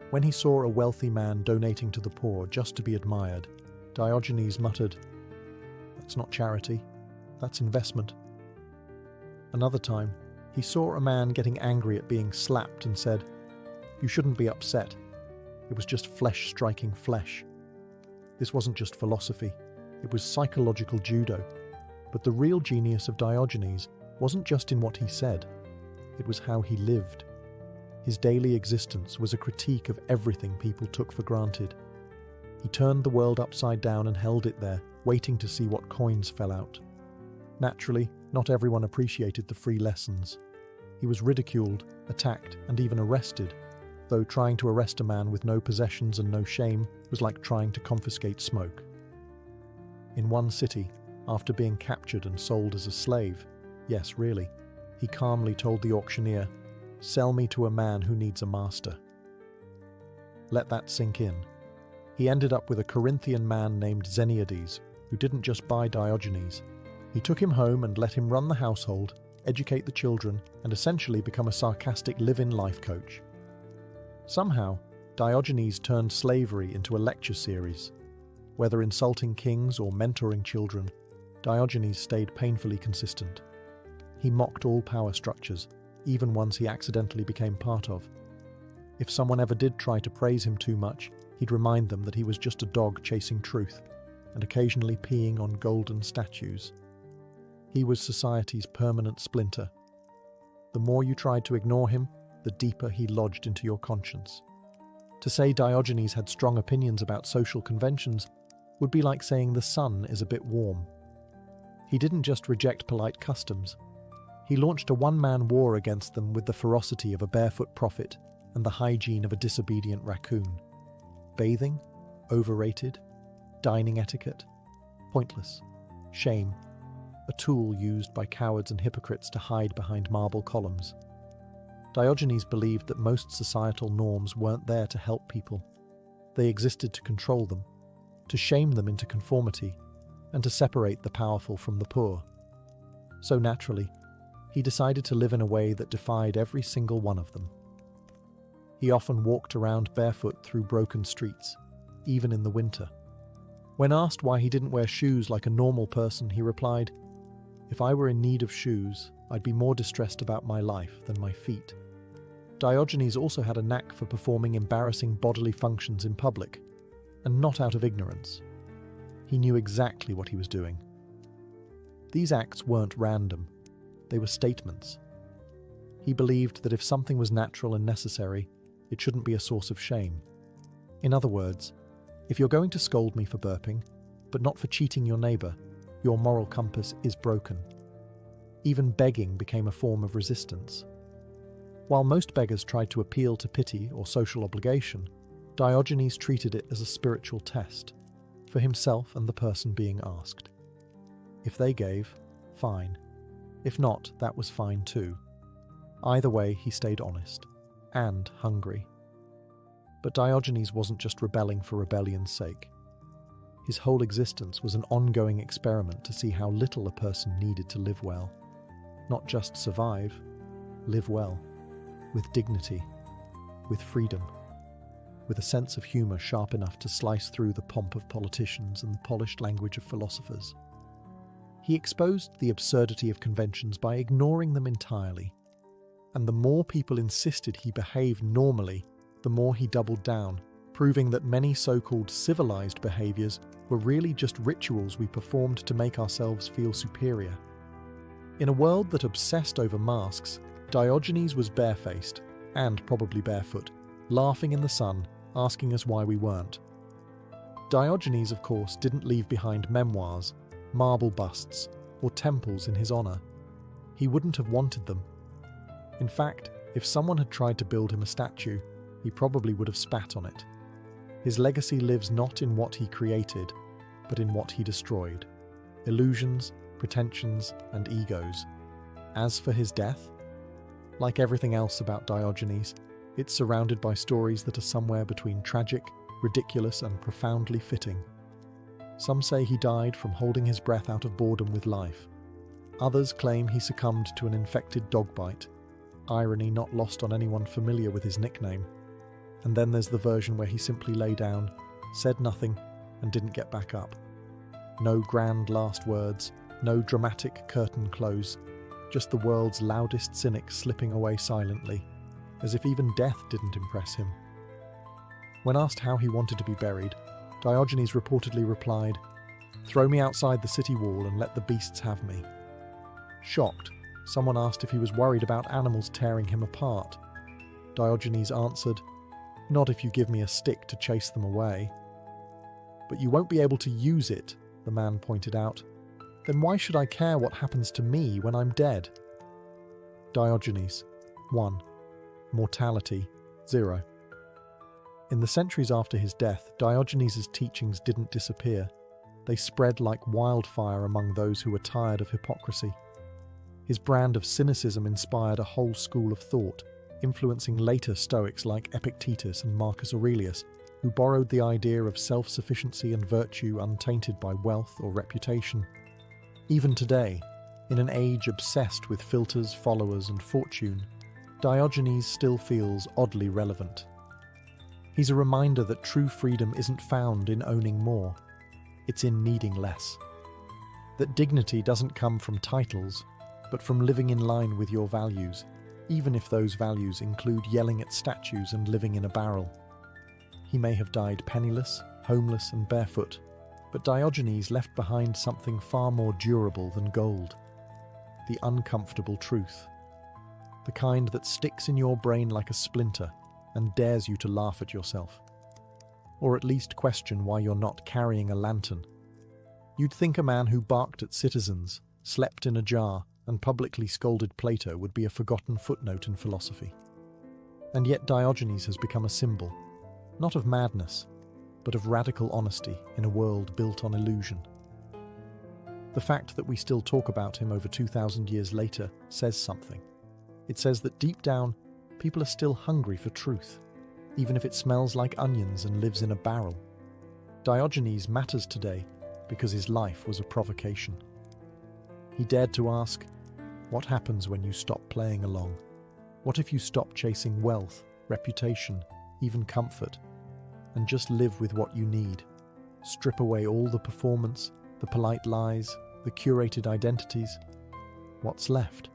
When he saw a wealthy man donating to the poor just to be admired, Diogenes muttered, "That's not charity, that's investment." Another time, he saw a man getting angry at being slapped and said, "You shouldn't be upset. It was just flesh striking flesh." This wasn't just philosophy, it was psychological judo. But the real genius of Diogenes wasn't just in what he said, it was how he lived. His daily existence was a critique of everything people took for granted. He turned the world upside down and held it there, waiting to see what coins fell out. Naturally, not everyone appreciated the free lessons. He was ridiculed, attacked, and even arrested, though trying to arrest a man with no possessions and no shame was like trying to confiscate smoke. In one city, after being captured and sold as a slave, yes, really, he calmly told the auctioneer, "Sell me to a man who needs a master." Let that sink in. He ended up with a Corinthian man named Xeniades, who didn't just buy Diogenes. He took him home and let him run the household, educate the children, and essentially become a sarcastic live-in life coach. Somehow, Diogenes turned slavery into a lecture series. Whether insulting kings or mentoring children, Diogenes stayed painfully consistent. He mocked all power structures, even ones he accidentally became part of. If someone ever did try to praise him too much, he'd remind them that he was just a dog chasing truth, and occasionally peeing on golden statues. He was society's permanent splinter. The more you tried to ignore him, the deeper he lodged into your conscience. To say Diogenes had strong opinions about social conventions would be like saying the sun is a bit warm. He didn't just reject polite customs. He launched a one-man war against them with the ferocity of a barefoot prophet and the hygiene of a disobedient raccoon. Bathing? Overrated. Dining etiquette? Pointless. Shame. a tool used by cowards and hypocrites to hide behind marble columns. Diogenes believed that most societal norms weren't there to help people. They existed to control them, to shame them into conformity, and to separate the powerful from the poor. So naturally, he decided to live in a way that defied every single one of them. He often walked around barefoot through broken streets, even in the winter. When asked why he didn't wear shoes like a normal person, he replied, "If I were in need of shoes, I'd be more distressed about my life than my feet." Diogenes also had a knack for performing embarrassing bodily functions in public, and not out of ignorance. He knew exactly what he was doing. These acts weren't random, they were statements. He believed that if something was natural and necessary, it shouldn't be a source of shame. In other words, if you're going to scold me for burping, but not for cheating your neighbour, your moral compass is broken. Even begging became a form of resistance. While most beggars tried to appeal to pity or social obligation, Diogenes treated it as a spiritual test, for himself and the person being asked. If they gave, fine. If not, that was fine too. Either way, he stayed honest and hungry. But Diogenes wasn't just rebelling for rebellion's sake. His whole existence was an ongoing experiment to see how little a person needed to live well. Not just survive, live well, with dignity, with freedom, with a sense of humour sharp enough to slice through the pomp of politicians and the polished language of philosophers. He exposed the absurdity of conventions by ignoring them entirely, and the more people insisted he behave normally, the more he doubled down, proving that many so-called civilized behaviors were really just rituals we performed to make ourselves feel superior. In a world that obsessed over masks, Diogenes was barefaced, and probably barefoot, laughing in the sun, asking us why we weren't. Diogenes, of course, didn't leave behind memoirs, marble busts, or temples in his honor. He wouldn't have wanted them. In fact, if someone had tried to build him a statue, he probably would have spat on it. His legacy lives not in what he created, but in what he destroyed. Illusions, pretensions, and egos. As for his death, like everything else about Diogenes, it's surrounded by stories that are somewhere between tragic, ridiculous, and profoundly fitting. Some say he died from holding his breath out of boredom with life. Others claim he succumbed to an infected dog bite, irony not lost on anyone familiar with his nickname. And then there's the version where he simply lay down, said nothing, and didn't get back up. No grand last words, no dramatic curtain close, just the world's loudest cynic slipping away silently, as if even death didn't impress him. When asked how he wanted to be buried, Diogenes reportedly replied, "Throw me outside the city wall and let the beasts have me." Shocked, someone asked if he was worried about animals tearing him apart. Diogenes answered, "Not if you give me a stick to chase them away." "But you won't be able to use it," the man pointed out. "Then why should I care what happens to me when I'm dead?" Diogenes. 1. Mortality. 0. In the centuries after his death, Diogenes' teachings didn't disappear. They spread like wildfire among those who were tired of hypocrisy. His brand of cynicism inspired a whole school of thought, influencing later Stoics like Epictetus and Marcus Aurelius, who borrowed the idea of self-sufficiency and virtue untainted by wealth or reputation. Even today, in an age obsessed with filters, followers, and fortune, Diogenes still feels oddly relevant. He's a reminder that true freedom isn't found in owning more, it's in needing less. That dignity doesn't come from titles, but from living in line with your values, even if those values include yelling at statues and living in a barrel. He may have died penniless, homeless, and barefoot, but Diogenes left behind something far more durable than gold. The uncomfortable truth. The kind that sticks in your brain like a splinter and dares you to laugh at yourself. Or at least question why you're not carrying a lantern. You'd think a man who barked at citizens, slept in a jar, and publicly scolded Plato would be a forgotten footnote in philosophy. And yet Diogenes has become a symbol, not of madness, but of radical honesty in a world built on illusion. The fact that we still talk about him over 2,000 years later says something. It says that deep down, people are still hungry for truth, even if it smells like onions and lives in a barrel. Diogenes matters today because his life was a provocation. He dared to ask, what happens when you stop playing along? What if you stop chasing wealth, reputation, even comfort, and just live with what you need? Strip away all the performance, the polite lies, the curated identities. What's left?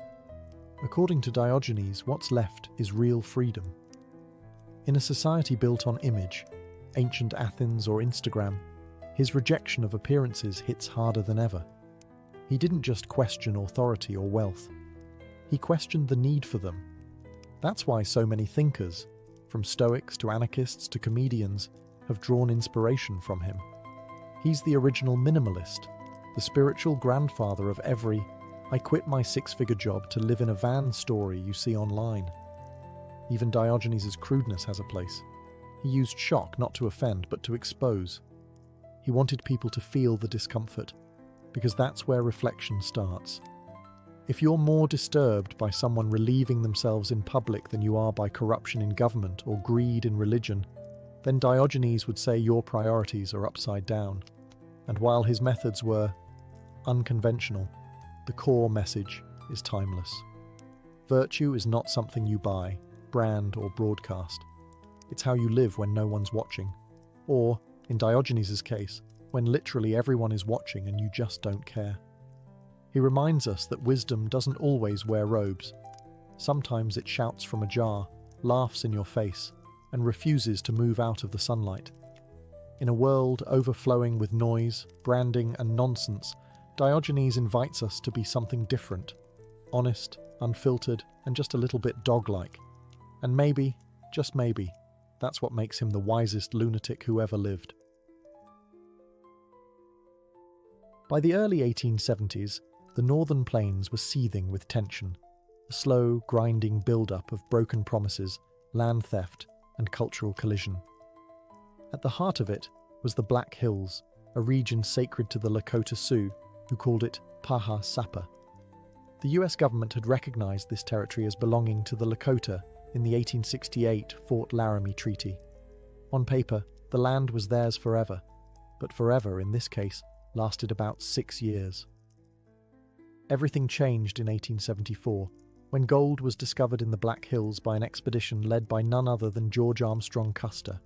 According to Diogenes, what's left is real freedom. In a society built on image, ancient Athens or Instagram, his rejection of appearances hits harder than ever. He didn't just question authority or wealth. He questioned the need for them. That's why so many thinkers, from Stoics to anarchists to comedians, have drawn inspiration from him. He's the original minimalist, the spiritual grandfather of every "I quit my six-figure job to live in a van" story you see online. Even Diogenes' crudeness has a place. He used shock not to offend, but to expose. He wanted people to feel the discomfort, because that's where reflection starts. If you're more disturbed by someone relieving themselves in public than you are by corruption in government or greed in religion, then Diogenes would say your priorities are upside down. And while his methods were unconventional, the core message is timeless. Virtue is not something you buy, brand, or broadcast. It's how you live when no one's watching. Or, in Diogenes' case, when literally everyone is watching and you just don't care. He reminds us that wisdom doesn't always wear robes. Sometimes it shouts from a jar, laughs in your face, and refuses to move out of the sunlight. In a world overflowing with noise, branding, and nonsense, Diogenes invites us to be something different, honest, unfiltered, and just a little bit dog-like. And maybe, just maybe, that's what makes him the wisest lunatic who ever lived. By the early 1870s, the northern plains were seething with tension, a slow, grinding build-up of broken promises, land theft, and cultural collision. At the heart of it was the Black Hills, a region sacred to the Lakota Sioux, who called it Paha Sapa. The US government had recognized this territory as belonging to the Lakota in the 1868 Fort Laramie Treaty. On paper, the land was theirs forever, but forever, in this case, lasted about 6 years. Everything changed in 1874, when gold was discovered in the Black Hills by an expedition led by none other than George Armstrong Custer.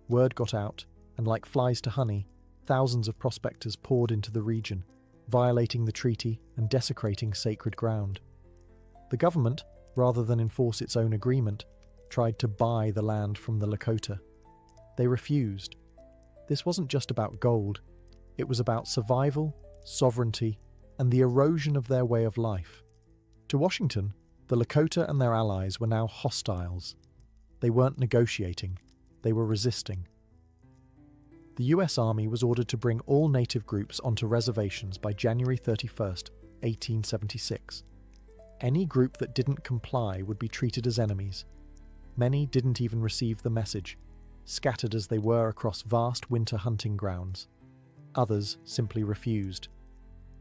Word got out, and like flies to honey, thousands of prospectors poured into the region, violating the treaty and desecrating sacred ground. The government, rather than enforce its own agreement, tried to buy the land from the Lakota. They refused. This wasn't just about gold. It was about survival, sovereignty, and the erosion of their way of life. To Washington, the Lakota and their allies were now hostiles. They weren't negotiating, they were resisting. The US Army was ordered to bring all native groups onto reservations by January 31st, 1876. Any group that didn't comply would be treated as enemies. Many didn't even receive the message, scattered as they were across vast winter hunting grounds. Others simply refused.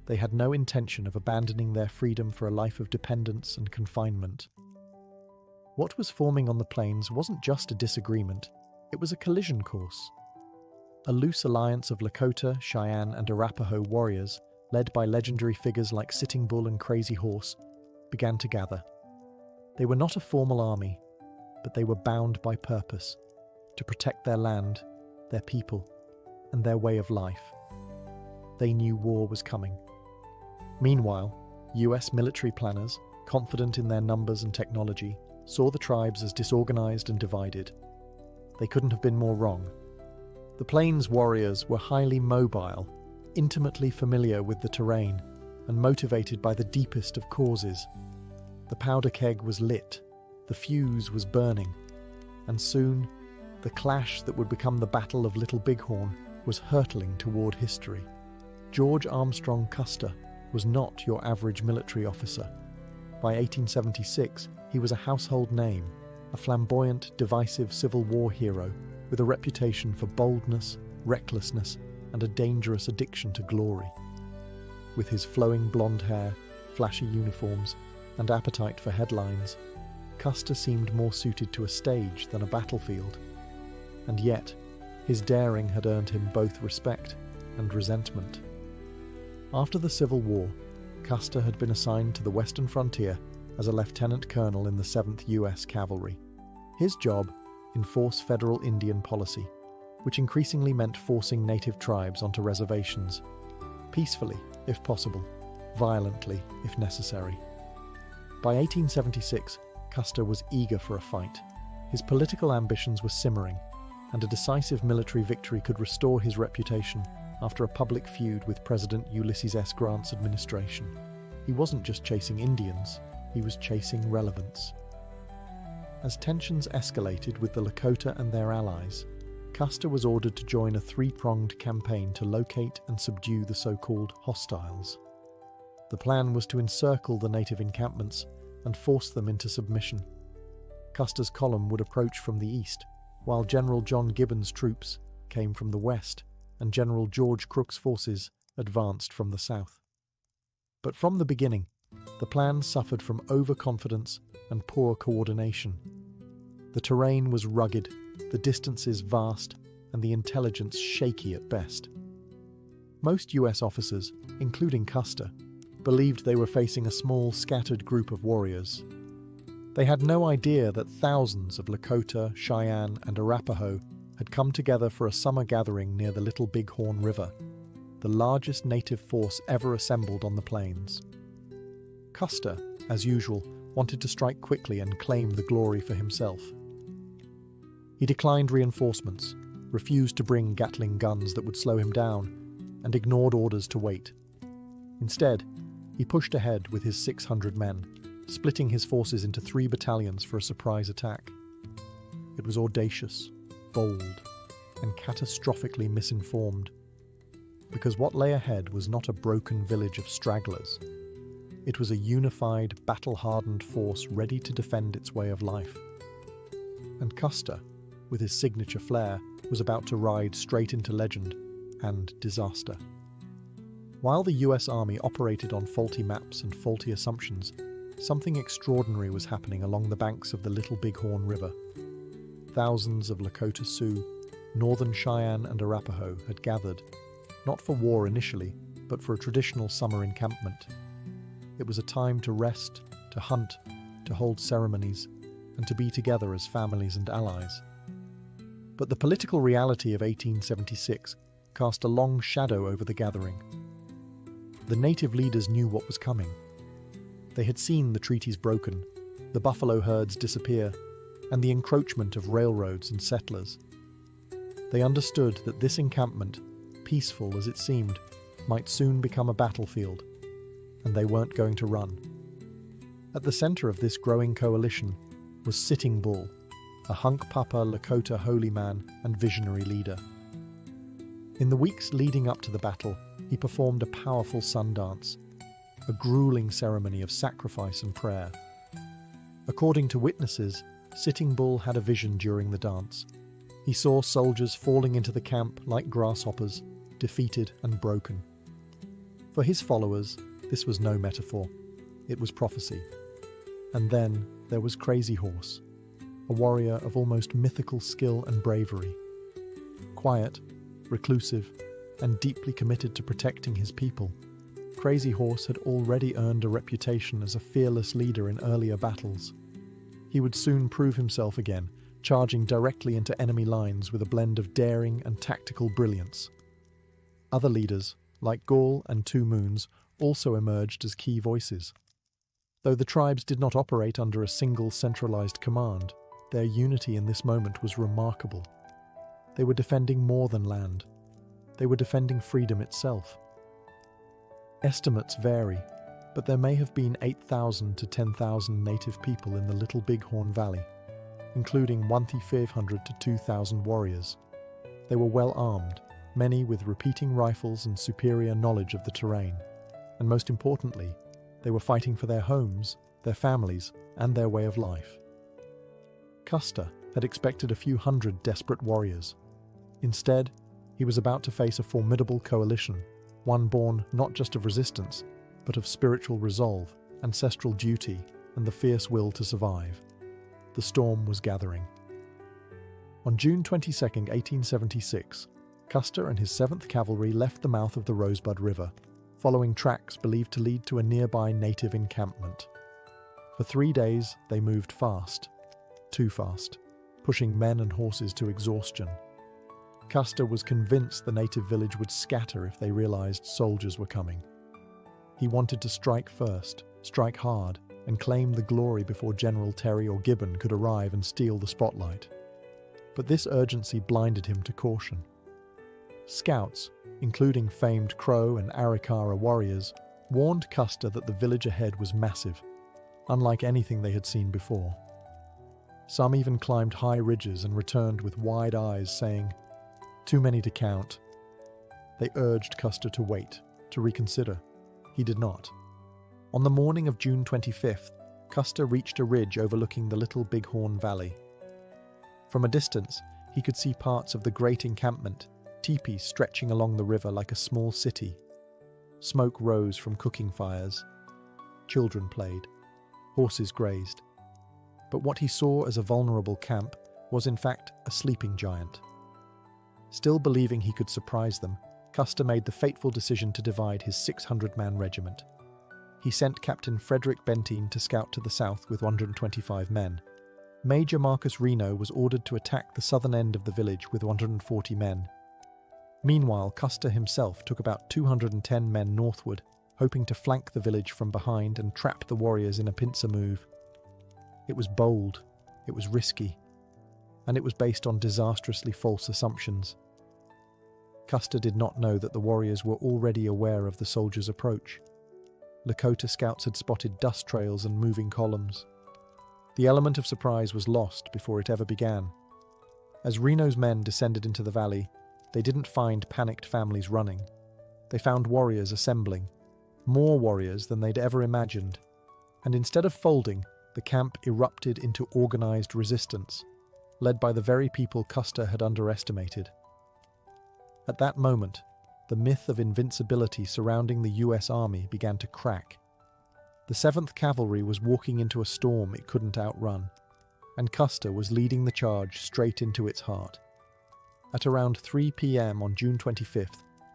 They had no intention of abandoning their freedom for a life of dependence and confinement. What was forming on the plains wasn't just a disagreement, it was a collision course. A loose alliance of Lakota, Cheyenne, and Arapaho warriors, led by legendary figures like Sitting Bull and Crazy Horse, began to gather. They were not a formal army, but they were bound by purpose, to protect their land, their people, and their way of life. They knew war was coming. Meanwhile, US military planners, confident in their numbers and technology, saw the tribes as disorganized and divided. They couldn't have been more wrong. The Plains warriors were highly mobile, intimately familiar with the terrain, and motivated by the deepest of causes. The powder keg was lit, the fuse was burning, and soon, the clash that would become the Battle of Little Bighorn was hurtling toward history. George Armstrong Custer was not your average military officer. By 1876, he was a household name, a flamboyant, divisive Civil War hero with a reputation for boldness, recklessness, and a dangerous addiction to glory. with his flowing blonde hair, flashy uniforms, and appetite for headlines, Custer seemed more suited to a stage than a battlefield. And yet, his daring had earned him both respect and resentment. After the Civil War, Custer had been assigned to the western frontier as a lieutenant colonel in the 7th U.S. Cavalry. His job, enforce federal Indian policy, which increasingly meant forcing native tribes onto reservations, peacefully, if possible, violently, if necessary. By 1876, Custer was eager for a fight. His political ambitions were simmering, and a decisive military victory could restore his reputation after a public feud with President Ulysses S. Grant's administration. He wasn't just chasing Indians, he was chasing relevance. As tensions escalated with the Lakota and their allies, Custer was ordered to join a three-pronged campaign to locate and subdue the so-called hostiles. The plan was to encircle the native encampments and force them into submission. Custer's column would approach from the east, while General John Gibbon's troops came from the west and General George Crook's forces advanced from the south. But from the beginning, the plan suffered from overconfidence and poor coordination. The terrain was rugged, the distances vast, and the intelligence shaky at best. Most US officers, including Custer, believed they were facing a small, scattered group of warriors. They had no idea that thousands of Lakota, Cheyenne, and Arapaho had come together for a summer gathering near the Little Bighorn River, the largest native force ever assembled on the plains. Custer, as usual, wanted to strike quickly and claim the glory for himself. He declined reinforcements, refused to bring Gatling guns that would slow him down, and ignored orders to wait. Instead, he pushed ahead with his 600 men, splitting his forces into 3 battalions for a surprise attack. It was audacious, bold, and catastrophically misinformed, because what lay ahead was not a broken village of stragglers. It was a unified, battle-hardened force ready to defend its way of life. And Custer, with his signature flair, was about to ride straight into legend and disaster. While the US Army operated on faulty maps and faulty assumptions, something extraordinary was happening along the banks of the Little Bighorn River. Thousands of Lakota Sioux, Northern Cheyenne and Arapaho had gathered, not for war initially, but for a traditional summer encampment. It was a time to rest, to hunt, to hold ceremonies, and to be together as families and allies. But the political reality of 1876 cast a long shadow over the gathering. The native leaders knew what was coming. They had seen the treaties broken, the buffalo herds disappear, and the encroachment of railroads and settlers. They understood that this encampment, peaceful as it seemed, might soon become a battlefield, and they weren't going to run. At the center of this growing coalition was Sitting Bull, a Hunkpapa Lakota holy man and visionary leader. In the weeks leading up to the battle, he performed a powerful sun dance, a grueling ceremony of sacrifice and prayer. According to witnesses, Sitting Bull had a vision during the dance. He saw soldiers falling into the camp like grasshoppers, defeated and broken. For his followers, this was no metaphor. It was prophecy. And then there was Crazy Horse, a warrior of almost mythical skill and bravery. Quiet, reclusive, and deeply committed to protecting his people, Crazy Horse had already earned a reputation as a fearless leader in earlier battles. He would soon prove himself again, charging directly into enemy lines with a blend of daring and tactical brilliance. Other leaders, like Gall and Two Moons, also emerged as key voices. Though the tribes did not operate under a single centralized command, their unity in this moment was remarkable. They were defending more than land. They were defending freedom itself. Estimates vary, but there may have been 8,000 to 10,000 native people in the Little Bighorn Valley, including 1,500 to 2,000 warriors. They were well armed, many with repeating rifles and superior knowledge of the terrain. And most importantly, they were fighting for their homes, their families, and their way of life. Custer had expected a few hundred desperate warriors. Instead, he was about to face a formidable coalition, one born not just of resistance, but of spiritual resolve, ancestral duty, and the fierce will to survive. The storm was gathering. On June 22, 1876, Custer and his 7th Cavalry left the mouth of the Rosebud River, following tracks believed to lead to a nearby native encampment. For 3 days, they moved fast, too fast, pushing men and horses to exhaustion. Custer was convinced the native village would scatter if they realized soldiers were coming. He wanted to strike first, strike hard, and claim the glory before General Terry or Gibbon could arrive and steal the spotlight. But this urgency blinded him to caution. Scouts, including famed Crow and Arikara warriors, warned Custer that the village ahead was massive, unlike anything they had seen before. Some even climbed high ridges and returned with wide eyes, saying, "Too many to count." They urged Custer to wait, to reconsider. He did not. On the morning of June 25th, Custer reached a ridge overlooking the little Bighorn Valley. From a distance, he could see parts of the great encampment, teepees stretching along the river like a small city. Smoke rose from cooking fires. Children played. Horses grazed. But what he saw as a vulnerable camp was in fact a sleeping giant. Still believing he could surprise them, Custer made the fateful decision to divide his 600-man regiment. He sent Captain Frederick Benteen to scout to the south with 125 men. Major Marcus Reno was ordered to attack the southern end of the village with 140 men. Meanwhile, Custer himself took about 210 men northward, hoping to flank the village from behind and trap the warriors in a pincer move. It was bold, it was risky, and it was based on disastrously false assumptions. Custer did not know that the warriors were already aware of the soldiers' approach. Lakota scouts had spotted dust trails and moving columns. The element of surprise was lost before it ever began. As Reno's men descended into the valley, they didn't find panicked families running. They found warriors assembling, more warriors than they'd ever imagined. And instead of folding, the camp erupted into organized resistance, led by the very people Custer had underestimated. At that moment, the myth of invincibility surrounding the US Army began to crack. The 7th Cavalry was walking into a storm it couldn't outrun, and Custer was leading the charge straight into its heart. At around 3 p.m. on June 25,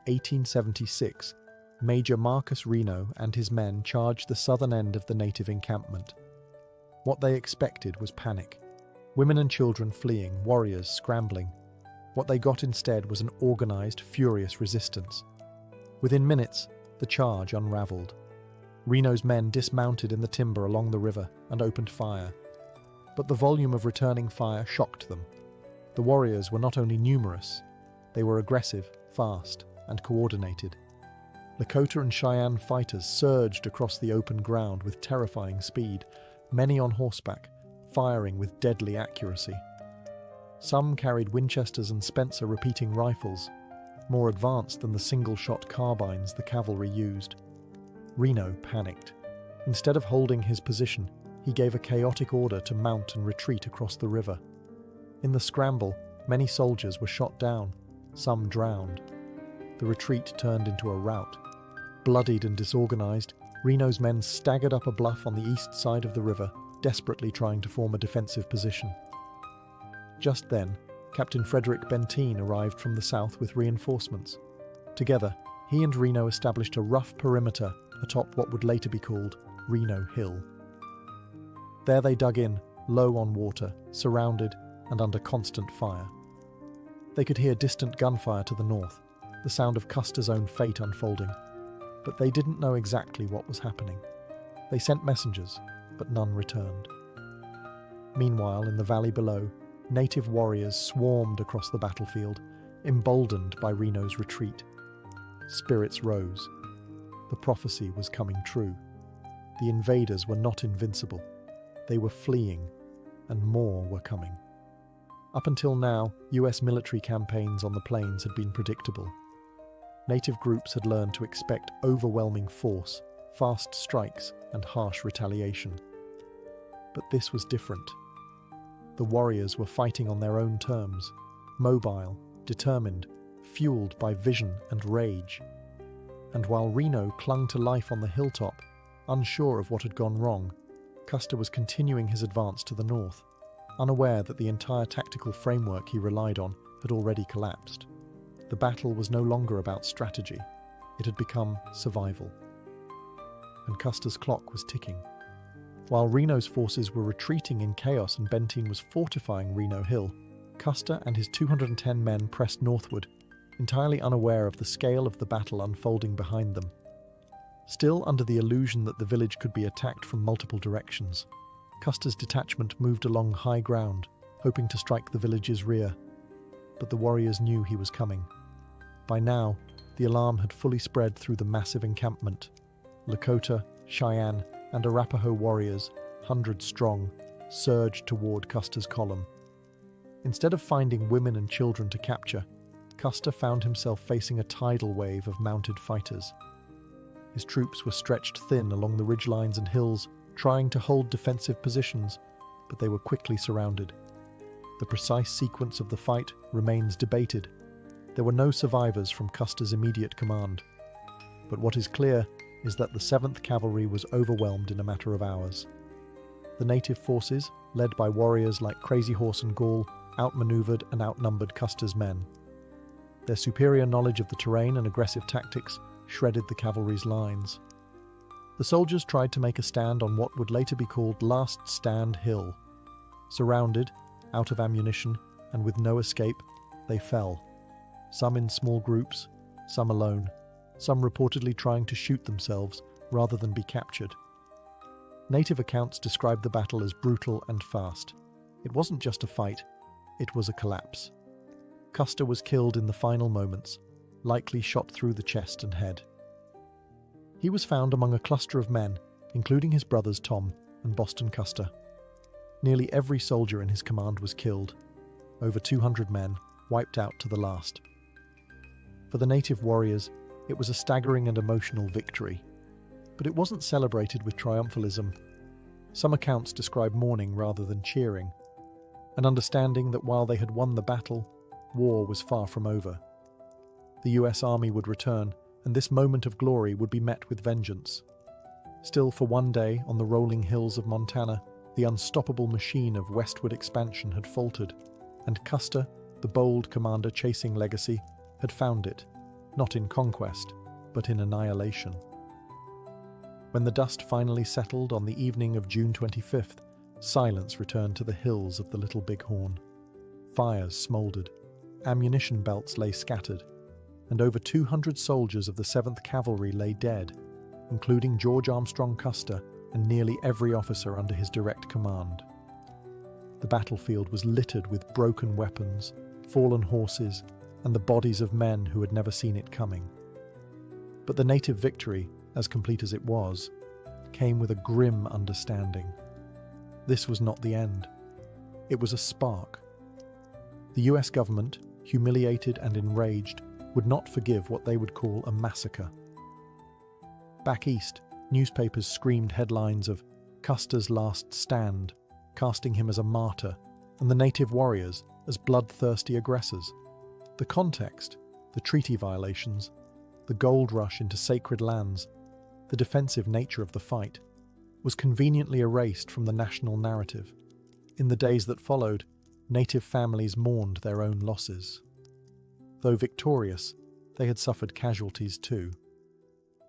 1876, Major Marcus Reno and his men charged the southern end of the native encampment. What they expected was panic. Women and children fleeing, warriors scrambling. What they got instead was an organized, furious resistance. Within minutes, the charge unraveled. Reno's men dismounted in the timber along the river and opened fire. But the volume of returning fire shocked them. The warriors were not only numerous, they were aggressive, fast, and coordinated. Lakota and Cheyenne fighters surged across the open ground with terrifying speed, many on horseback, firing with deadly accuracy. Some carried Winchesters and Spencer repeating rifles, more advanced than the single-shot carbines the cavalry used. Reno panicked. Instead of holding his position, he gave a chaotic order to mount and retreat across the river. In the scramble, many soldiers were shot down, some drowned. The retreat turned into a rout. Bloodied and disorganized, Reno's men staggered up a bluff on the east side of the river, desperately trying to form a defensive position. Just then, Captain Frederick Benteen arrived from the south with reinforcements. Together, he and Reno established a rough perimeter atop what would later be called Reno Hill. There they dug in, low on water, surrounded and under constant fire. They could hear distant gunfire to the north, the sound of Custer's own fate unfolding. But they didn't know exactly what was happening. They sent messengers, but none returned. Meanwhile, in the valley below, native warriors swarmed across the battlefield, emboldened by Reno's retreat. Spirits rose. The prophecy was coming true. The invaders were not invincible. They were fleeing, and more were coming. Up until now, US military campaigns on the plains had been predictable. Native groups had learned to expect overwhelming force, fast strikes, and harsh retaliation. But this was different. The warriors were fighting on their own terms, mobile, determined, fueled by vision and rage. And while Reno clung to life on the hilltop, unsure of what had gone wrong, Custer was continuing his advance to the north, unaware that the entire tactical framework he relied on had already collapsed. The battle was no longer about strategy. It had become survival. And Custer's clock was ticking. While Reno's forces were retreating in chaos and Benteen was fortifying Reno Hill, Custer and his 210 men pressed northward, entirely unaware of the scale of the battle unfolding behind them. Still under the illusion that the village could be attacked from multiple directions, Custer's detachment moved along high ground, hoping to strike the village's rear. But the warriors knew he was coming. By now, the alarm had fully spread through the massive encampment. Lakota, Cheyenne, and Arapaho warriors, hundreds strong, surged toward Custer's column. Instead of finding women and children to capture, Custer found himself facing a tidal wave of mounted fighters. His troops were stretched thin along the ridgelines and hills, trying to hold defensive positions, but they were quickly surrounded. The precise sequence of the fight remains debated. There were no survivors from Custer's immediate command. But what is clear is that the 7th Cavalry was overwhelmed in a matter of hours. The native forces, led by warriors like Crazy Horse and Gall, outmaneuvered and outnumbered Custer's men. Their superior knowledge of the terrain and aggressive tactics shredded the cavalry's lines. The soldiers tried to make a stand on what would later be called Last Stand Hill. Surrounded, out of ammunition, and with no escape, they fell. Some in small groups, some alone, some reportedly trying to shoot themselves rather than be captured. Native accounts describe the battle as brutal and fast. It wasn't just a fight, it was a collapse. Custer was killed in the final moments, likely shot through the chest and head. He was found among a cluster of men, including his brothers Tom and Boston Custer. Nearly every soldier in his command was killed, over 200 men, wiped out to the last. For the native warriors, it was a staggering and emotional victory. But it wasn't celebrated with triumphalism. Some accounts describe mourning rather than cheering, an understanding that while they had won the battle, war was far from over. The US Army would return, and this moment of glory would be met with vengeance. Still, for one day, on the rolling hills of Montana, the unstoppable machine of westward expansion had faltered, and Custer, the bold commander chasing legacy, had found it, not in conquest, but in annihilation. When the dust finally settled on the evening of June 25th, silence returned to the hills of the Little Bighorn. Fires smoldered, ammunition belts lay scattered, and over 200 soldiers of the 7th Cavalry lay dead, including George Armstrong Custer and nearly every officer under his direct command. The battlefield was littered with broken weapons, fallen horses, and the bodies of men who had never seen it coming. But the native victory, as complete as it was, came with a grim understanding. This was not the end. It was a spark. The US government, humiliated and enraged, would not forgive what they would call a massacre. Back east, newspapers screamed headlines of Custer's last stand, casting him as a martyr, and the native warriors as bloodthirsty aggressors. The context, the treaty violations, the gold rush into sacred lands, the defensive nature of the fight, was conveniently erased from the national narrative. In the days that followed, native families mourned their own losses. Though victorious, they had suffered casualties too,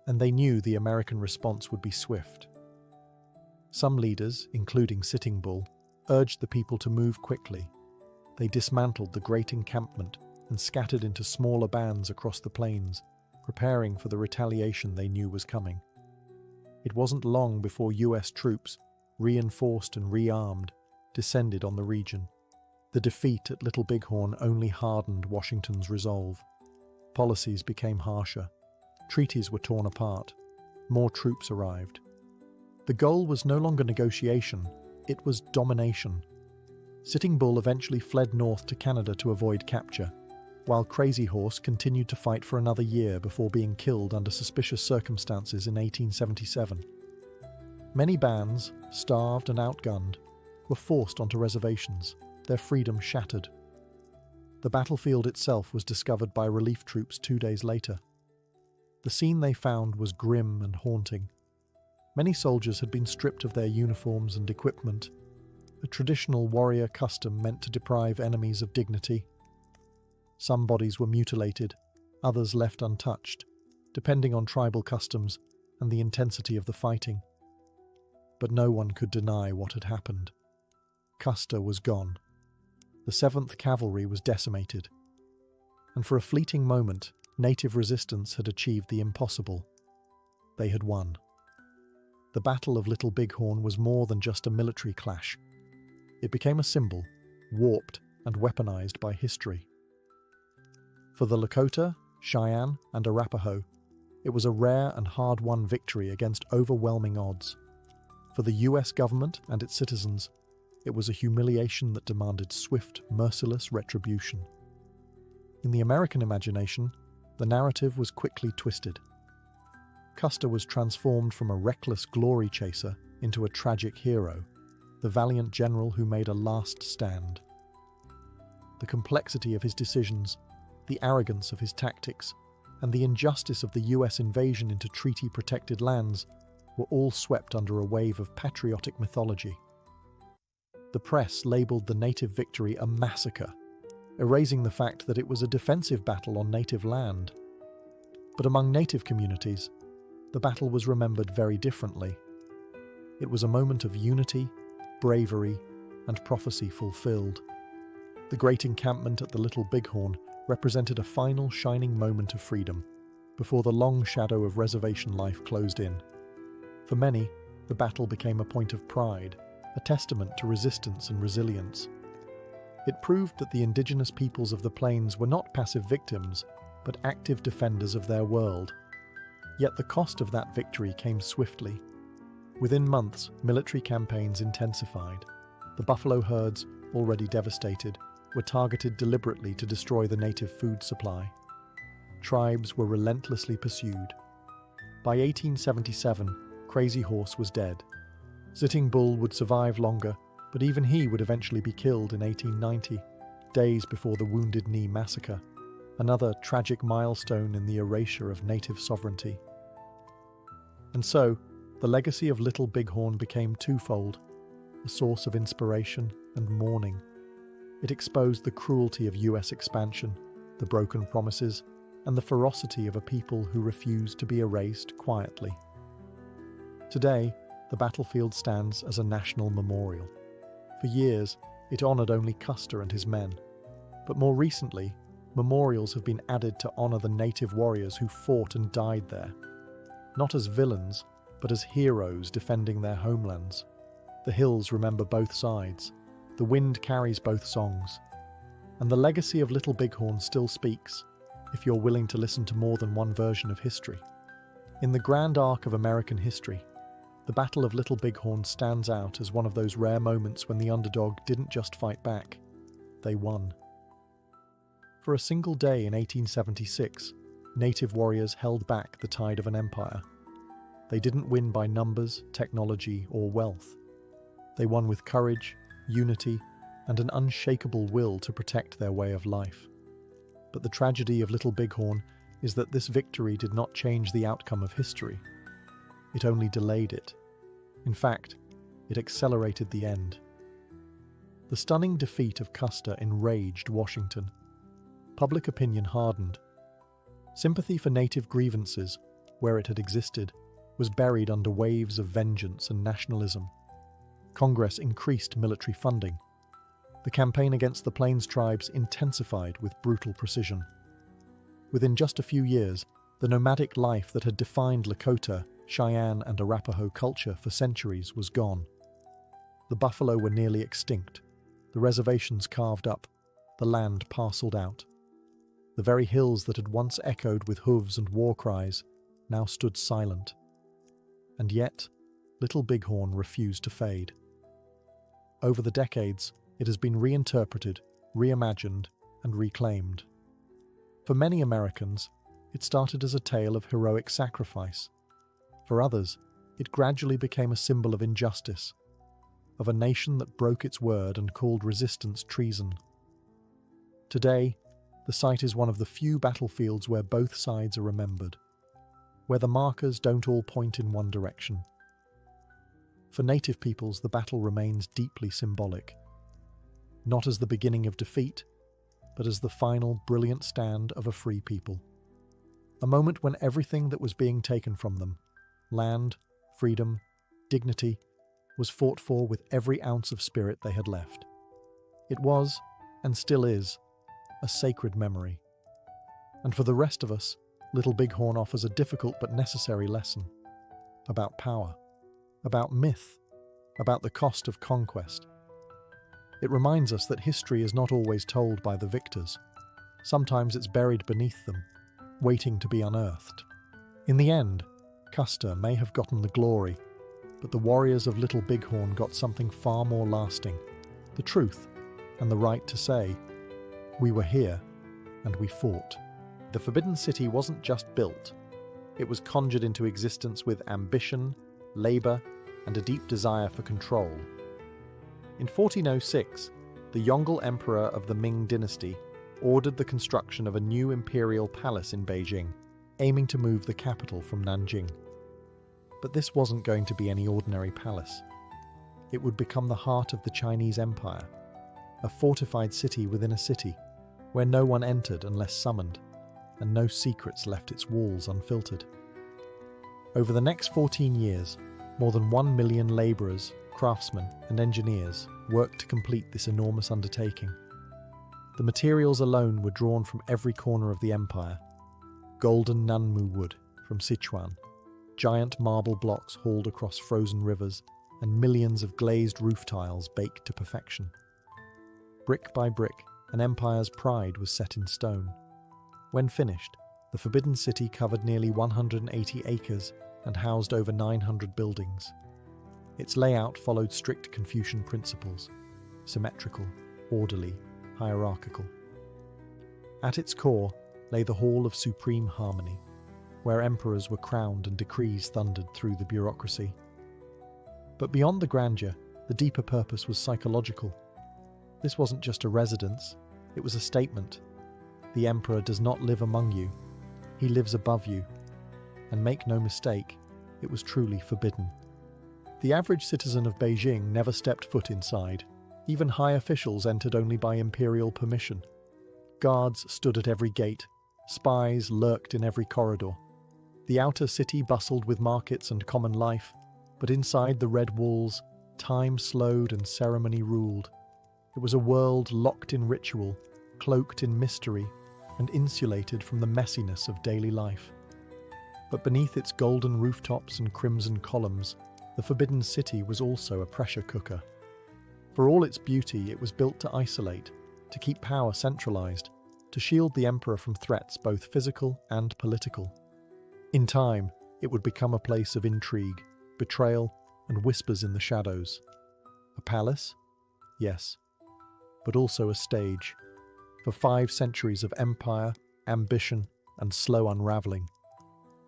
and they knew the American response would be swift. Some leaders, including Sitting Bull, urged the people to move quickly. They dismantled the great encampment and scattered into smaller bands across the plains, preparing for the retaliation they knew was coming. It wasn't long before US troops, reinforced and rearmed, descended on the region. The defeat at Little Bighorn only hardened Washington's resolve. Policies became harsher. Treaties were torn apart. More troops arrived. The goal was no longer negotiation, it was domination. Sitting Bull eventually fled north to Canada to avoid capture, while Crazy Horse continued to fight for another year before being killed under suspicious circumstances in 1877. Many bands, starved and outgunned, were forced onto reservations, their freedom shattered. The battlefield itself was discovered by relief troops 2 days later. The scene they found was grim and haunting. Many soldiers had been stripped of their uniforms and equipment, a traditional warrior custom meant to deprive enemies of dignity. Some bodies were mutilated, others left untouched, depending on tribal customs and the intensity of the fighting. But no one could deny what had happened. Custer was gone. The 7th Cavalry was decimated. And for a fleeting moment, native resistance had achieved the impossible. They had won. The Battle of Little Bighorn was more than just a military clash. It became a symbol, warped and weaponized by history. For the Lakota, Cheyenne, and Arapaho, it was a rare and hard-won victory against overwhelming odds. For the US government and its citizens, it was a humiliation that demanded swift, merciless retribution. In the American imagination, the narrative was quickly twisted. Custer was transformed from a reckless glory chaser into a tragic hero, the valiant general who made a last stand. The complexity of his decisions, the arrogance of his tactics, and the injustice of the US invasion into treaty-protected lands were all swept under a wave of patriotic mythology. The press labelled the native victory a massacre, erasing the fact that it was a defensive battle on native land. But among native communities, the battle was remembered very differently. It was a moment of unity, bravery, and prophecy fulfilled. The great encampment at the Little Bighorn represented a final shining moment of freedom, before the long shadow of reservation life closed in. For many, the battle became a point of pride, a testament to resistance and resilience. It proved that the indigenous peoples of the plains were not passive victims, but active defenders of their world. Yet the cost of that victory came swiftly. Within months, military campaigns intensified. The buffalo herds, already devastated, were targeted deliberately to destroy the native food supply. Tribes were relentlessly pursued. By 1877, Crazy Horse was dead. Sitting Bull would survive longer, but even he would eventually be killed in 1890, days before the Wounded Knee Massacre, another tragic milestone in the erasure of native sovereignty. And so, the legacy of Little Bighorn became twofold, a source of inspiration and mourning. It exposed the cruelty of US expansion, the broken promises, and the ferocity of a people who refused to be erased quietly. Today, the battlefield stands as a national memorial. For years, it honored only Custer and his men. But more recently, memorials have been added to honor the native warriors who fought and died there. Not as villains, but as heroes defending their homelands. The hills remember both sides. The wind carries both songs. And the legacy of Little Bighorn still speaks, if you're willing to listen to more than one version of history. In the grand arc of American history, the Battle of Little Bighorn stands out as one of those rare moments when the underdog didn't just fight back, they won. For a single day in 1876, native warriors held back the tide of an empire. They didn't win by numbers, technology, or wealth. They won with courage, unity, and an unshakable will to protect their way of life. But the tragedy of Little Bighorn is that this victory did not change the outcome of history. It only delayed it. In fact, it accelerated the end. The stunning defeat of Custer enraged Washington. Public opinion hardened. Sympathy for native grievances, where it had existed, was buried under waves of vengeance and nationalism. Congress increased military funding. The campaign against the Plains tribes intensified with brutal precision. Within just a few years, the nomadic life that had defined Lakota, Cheyenne, and Arapaho culture for centuries was gone. The buffalo were nearly extinct, the reservations carved up, the land parceled out. The very hills that had once echoed with hooves and war cries now stood silent. And yet, Little Bighorn refused to fade. Over the decades, it has been reinterpreted, reimagined, and reclaimed. For many Americans, it started as a tale of heroic sacrifice. For others, it gradually became a symbol of injustice, of a nation that broke its word and called resistance treason. Today, the site is one of the few battlefields where both sides are remembered. where the markers don't all point in one direction. For native peoples, the battle remains deeply symbolic, not as the beginning of defeat, but as the final brilliant stand of a free people. A moment when everything that was being taken from them, land, freedom, dignity, was fought for with every ounce of spirit they had left. It was, and still is, a sacred memory. And for the rest of us, Little Bighorn offers a difficult but necessary lesson about power, about myth, about the cost of conquest. It reminds us that history is not always told by the victors. Sometimes it's buried beneath them, waiting to be unearthed. In the end, Custer may have gotten the glory, but the warriors of Little Bighorn got something far more lasting: the truth and the right to say, "We were here, and we fought." The Forbidden City wasn't just built. It was conjured into existence with ambition, labor, and a deep desire for control. In 1406, the Yongle Emperor of the Ming dynasty ordered the construction of a new imperial palace in Beijing, aiming to move the capital from Nanjing. But this wasn't going to be any ordinary palace. It would become the heart of the Chinese Empire, a fortified city within a city, where no one entered unless summoned, and no secrets left its walls unfiltered. Over the next 14 years, more than 1 million laborers, craftsmen, and engineers worked to complete this enormous undertaking. The materials alone were drawn from every corner of the empire: golden Nanmu wood from Sichuan, giant marble blocks hauled across frozen rivers, and millions of glazed roof tiles baked to perfection. Brick by brick, an empire's pride was set in stone. When finished, the Forbidden City covered nearly 180 acres and housed over 900 buildings. Its layout followed strict Confucian principles: symmetrical, orderly, hierarchical. At its core lay the Hall of Supreme Harmony, where emperors were crowned and decrees thundered through the bureaucracy. But beyond the grandeur, the deeper purpose was psychological. This wasn't just a residence, it was a statement. The emperor does not live among you, he lives above you. And make no mistake, it was truly forbidden. The average citizen of Beijing never stepped foot inside. Even high officials entered only by imperial permission. Guards stood at every gate, spies lurked in every corridor. The outer city bustled with markets and common life, but inside the red walls, time slowed and ceremony ruled. It was a world locked in ritual, cloaked in mystery, and insulated from the messiness of daily life. But beneath its golden rooftops and crimson columns, the Forbidden City was also a pressure cooker. For all its beauty, it was built to isolate, to keep power centralized, to shield the emperor from threats both physical and political. In time, it would become a place of intrigue, betrayal, and whispers in the shadows. A palace? Yes, but also a stage for 5 centuries of empire, ambition, and slow unraveling.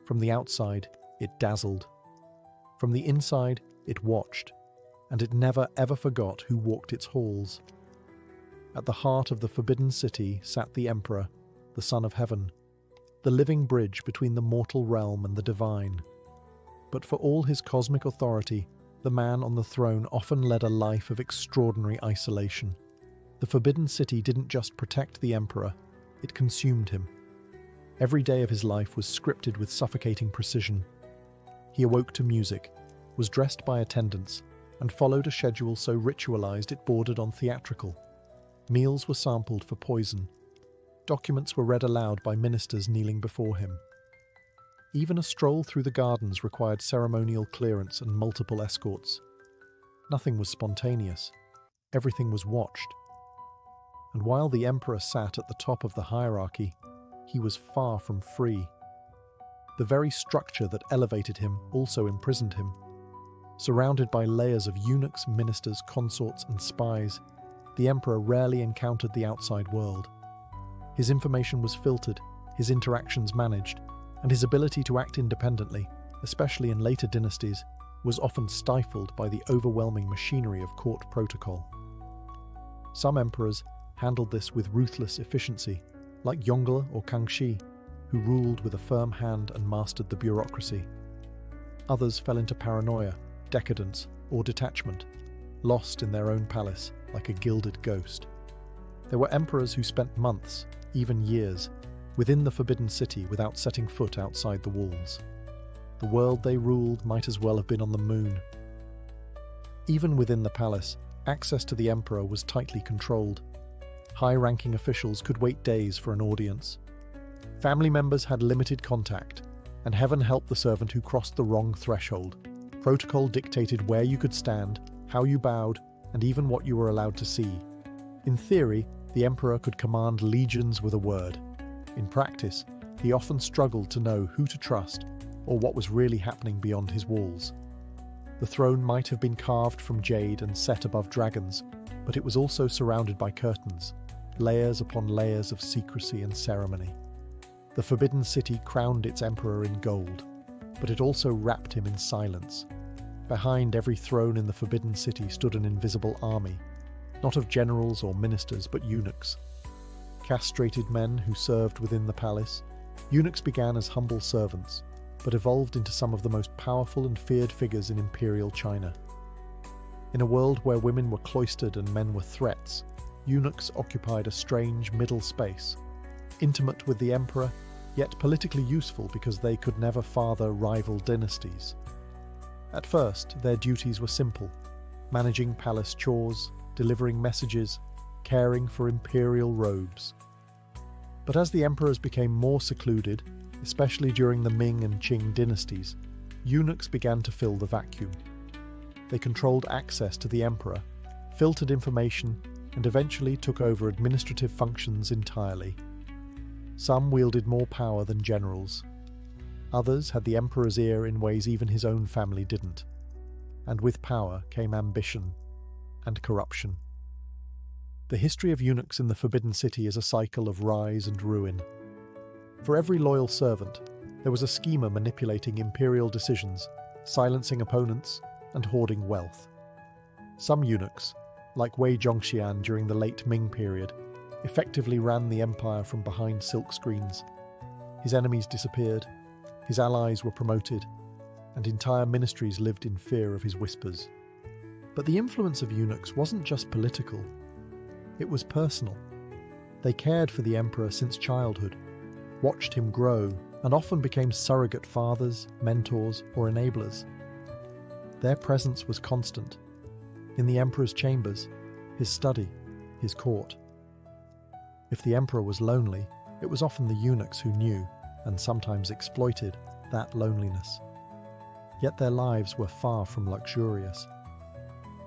From the outside, it dazzled. From the inside, it watched, and it never ever forgot who walked its halls. At the heart of the Forbidden City sat the Emperor, the Son of Heaven, the living bridge between the mortal realm and the divine. But for all his cosmic authority, the man on the throne often led a life of extraordinary isolation. The Forbidden City didn't just protect the Emperor, it consumed him. Every day of his life was scripted with suffocating precision. He awoke to music, was dressed by attendants, and followed a schedule so ritualized it bordered on theatrical. Meals were sampled for poison. Documents were read aloud by ministers kneeling before him. Even a stroll through the gardens required ceremonial clearance and multiple escorts. Nothing was spontaneous. Everything was watched. And while the emperor sat at the top of the hierarchy, he was far from free. The very structure that elevated him also imprisoned him. Surrounded by layers of eunuchs, ministers, consorts, and spies, the emperor rarely encountered the outside world. His information was filtered, his interactions managed, and his ability to act independently, especially in later dynasties, was often stifled by the overwhelming machinery of court protocol. Some emperors handled this with ruthless efficiency, like Yongle or Kangxi. who ruled with a firm hand and mastered the bureaucracy. Others fell into paranoia, decadence, or detachment, lost in their own palace like a gilded ghost. There were emperors who spent months, even years, within the forbidden city without setting foot outside the walls. The world they ruled might as well have been on the moon. Even within the palace, access to the emperor was tightly controlled. High-ranking officials could wait days for an audience. Family members had limited contact, and heaven help the servant who crossed the wrong threshold. Protocol dictated where you could stand, how you bowed, and even what you were allowed to see. In theory, the emperor could command legions with a word. In practice, he often struggled to know who to trust or what was really happening beyond his walls. The throne might have been carved from jade and set above dragons, but it was also surrounded by curtains, layers upon layers of secrecy and ceremony. The forbidden city crowned its emperor in gold, but it also wrapped him in silence. Behind every throne in the forbidden city stood an invisible army, not of generals or ministers, but eunuchs. Castrated men who served within the palace, eunuchs began as humble servants, but evolved into some of the most powerful and feared figures in imperial China. In a world where women were cloistered and men were threats, eunuchs occupied a strange middle space, intimate with the emperor, yet politically useful because they could never father rival dynasties. At first, their duties were simple: managing palace chores, delivering messages, caring for imperial robes. But as the emperors became more secluded, especially during the Ming and Qing dynasties, eunuchs began to fill the vacuum. They controlled access to the emperor, filtered information, and eventually took over administrative functions entirely. Some wielded more power than generals. Others had the emperor's ear in ways even his own family didn't. And with power came ambition and corruption. The history of eunuchs in the Forbidden City is a cycle of rise and ruin. For every loyal servant, there was a schemer manipulating imperial decisions, silencing opponents, and hoarding wealth. Some eunuchs, like Wei Zhongxian during the late Ming period, effectively ran the empire from behind silk screens. His enemies disappeared, his allies were promoted, and entire ministries lived in fear of his whispers. But the influence of eunuchs wasn't just political. It was personal. They cared for the emperor since childhood, watched him grow, and often became surrogate fathers, mentors, or enablers. Their presence was constant. In the emperor's chambers, his study, his court. If the emperor was lonely, it was often the eunuchs who knew, and sometimes exploited, that loneliness. Yet their lives were far from luxurious.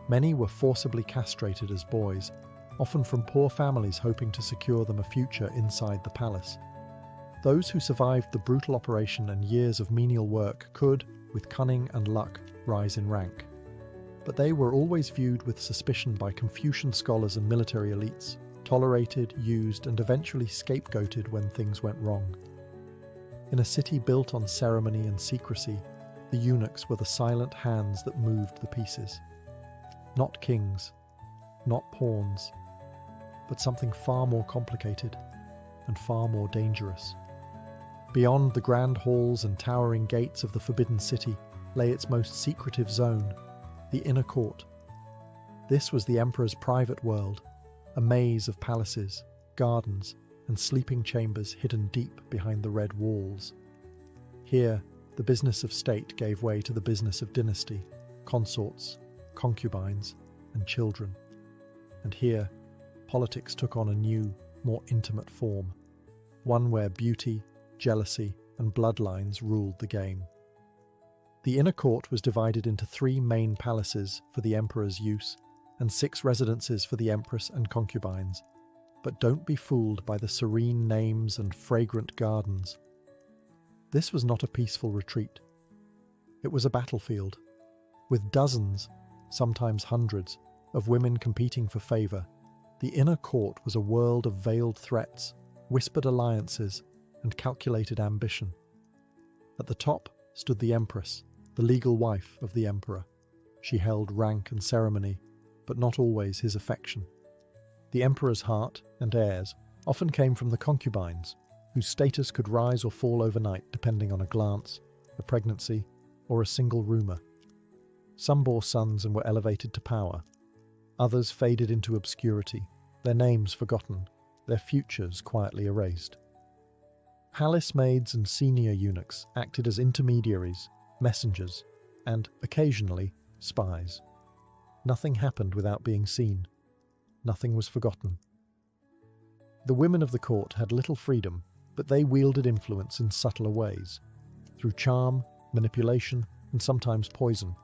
Many were forcibly castrated as boys, often from poor families hoping to secure them a future inside the palace. Those who survived the brutal operation and years of menial work could, with cunning and luck, rise in rank. But they were always viewed with suspicion by Confucian scholars and military elites, tolerated, used, and eventually scapegoated when things went wrong. In a city built on ceremony and secrecy, the eunuchs were the silent hands that moved the pieces. Not kings, not pawns, but something far more complicated and far more dangerous. Beyond the grand halls and towering gates of the Forbidden City lay its most secretive zone, the inner court. This was the emperor's private world, a maze of palaces, gardens, and sleeping chambers hidden deep behind the red walls. Here, the business of state gave way to the business of dynasty, consorts, concubines, and children. And here, politics took on a new, more intimate form, one where beauty, jealousy, and bloodlines ruled the game. The inner court was divided into 3 main palaces for the emperor's use and 6 residences for the empress and concubines. But don't be fooled by the serene names and fragrant gardens. This was not a peaceful retreat. It was a battlefield, with dozens, sometimes hundreds, of women competing for favor. The inner court was a world of veiled threats, whispered alliances, and calculated ambition. At the top stood the empress, the legal wife of the emperor. She held rank and ceremony, but not always his affection. The emperor's heart and heirs often came from the concubines, whose status could rise or fall overnight depending on a glance, a pregnancy, or a single rumor. Some bore sons and were elevated to power. Others faded into obscurity, their names forgotten, their futures quietly erased. Palace maids and senior eunuchs acted as intermediaries, messengers, and, occasionally, spies. Nothing happened without being seen. Nothing was forgotten. The women of the court had little freedom, but they wielded influence in subtler ways, through charm, manipulation, and sometimes poison.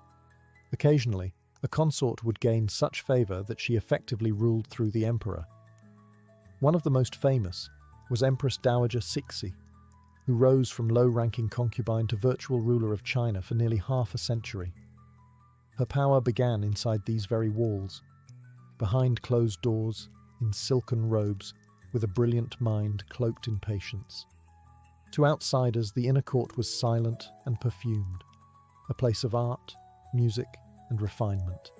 Occasionally, a consort would gain such favor that she effectively ruled through the emperor. One of the most famous was Empress Dowager Cixi, who rose from low-ranking concubine to virtual ruler of China for nearly half a century. Her power began inside these very walls, behind closed doors, in silken robes, with a brilliant mind cloaked in patience. To outsiders, the inner court was silent and perfumed, a place of art, music, and refinement.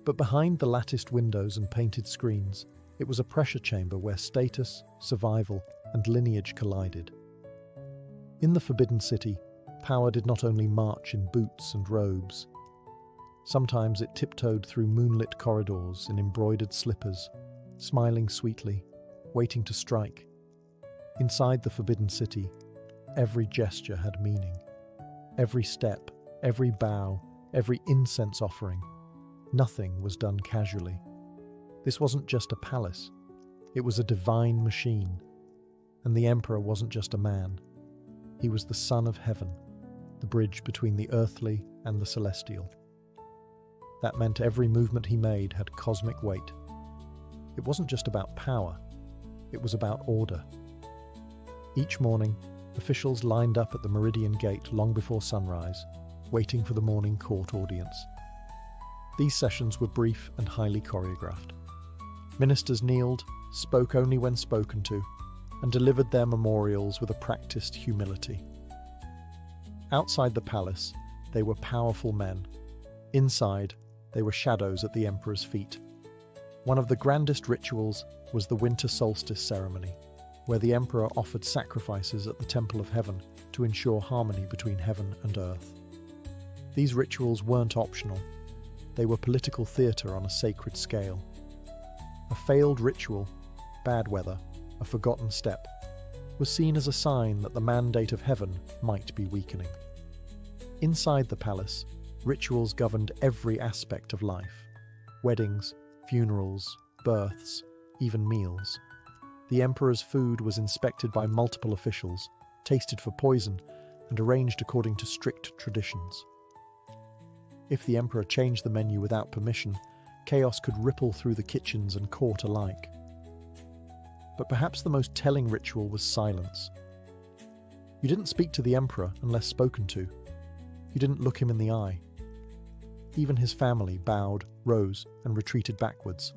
But behind the latticed windows and painted screens, it was a pressure chamber where status, survival, and lineage collided. In the Forbidden City, power did not only march in boots and robes. Sometimes it tiptoed through moonlit corridors in embroidered slippers, smiling sweetly, waiting to strike. Inside the Forbidden City, every gesture had meaning. Every step, every bow, every incense offering. Nothing was done casually. This wasn't just a palace. It was a divine machine. And the emperor wasn't just a man. He was the son of heaven, the bridge between the earthly and the celestial. That meant every movement he made had cosmic weight. It wasn't just about power. It was about order. Each morning, officials lined up at the Meridian Gate long before sunrise, waiting for the morning court audience. These sessions were brief and highly choreographed. Ministers kneeled, spoke only when spoken to, and delivered their memorials with a practiced humility. Outside the palace, they were powerful men. Inside, they were shadows at the emperor's feet. One of the grandest rituals was the winter solstice ceremony, where the emperor offered sacrifices at the Temple of Heaven to ensure harmony between heaven and earth. These rituals weren't optional. They were political theatre on a sacred scale. A failed ritual, bad weather, a forgotten step, was seen as a sign that the mandate of heaven might be weakening. Inside the palace, rituals governed every aspect of life: weddings, funerals, births, even meals. The emperor's food was inspected by multiple officials, tasted for poison, and arranged according to strict traditions. If the emperor changed the menu without permission, chaos could ripple through the kitchens and court alike. But perhaps the most telling ritual was silence. You didn't speak to the emperor unless spoken to. You didn't look him in the eye. Even his family bowed, rose, and retreated backwards.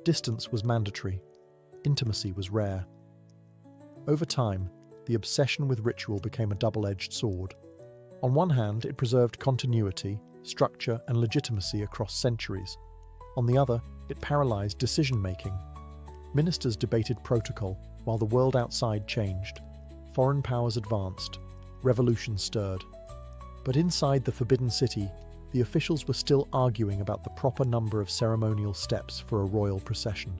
Distance was mandatory. Intimacy was rare. Over time, the obsession with ritual became a double-edged sword. On one hand, it preserved continuity, structure, and legitimacy across centuries. On the other, it paralyzed decision-making. Ministers debated protocol, while the world outside changed. Foreign powers advanced. Revolution stirred. But inside the Forbidden City, the officials were still arguing about the proper number of ceremonial steps for a royal procession.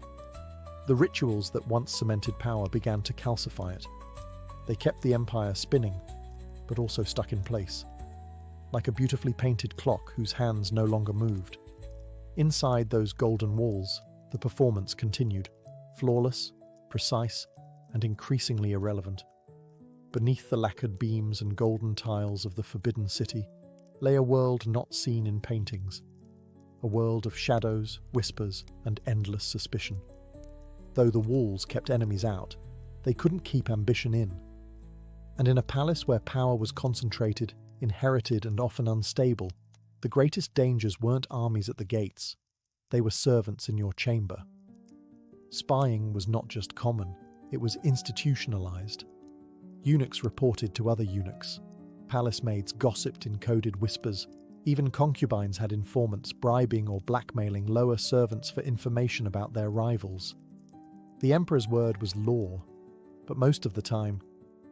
The rituals that once cemented power began to calcify it. They kept the empire spinning, but also stuck in place, like a beautifully painted clock whose hands no longer moved. Inside those golden walls, the performance continued, flawless, precise, and increasingly irrelevant. Beneath the lacquered beams and golden tiles of the Forbidden City lay a world not seen in paintings, a world of shadows, whispers, and endless suspicion. Though the walls kept enemies out, they couldn't keep ambition in. And in a palace where power was concentrated, inherited, and often unstable, the greatest dangers weren't armies at the gates. They were servants in your chamber. Spying was not just common, it was institutionalized. Eunuchs reported to other eunuchs. Palace maids gossiped in coded whispers. Even concubines had informants bribing or blackmailing lower servants for information about their rivals. The emperor's word was law, but most of the time,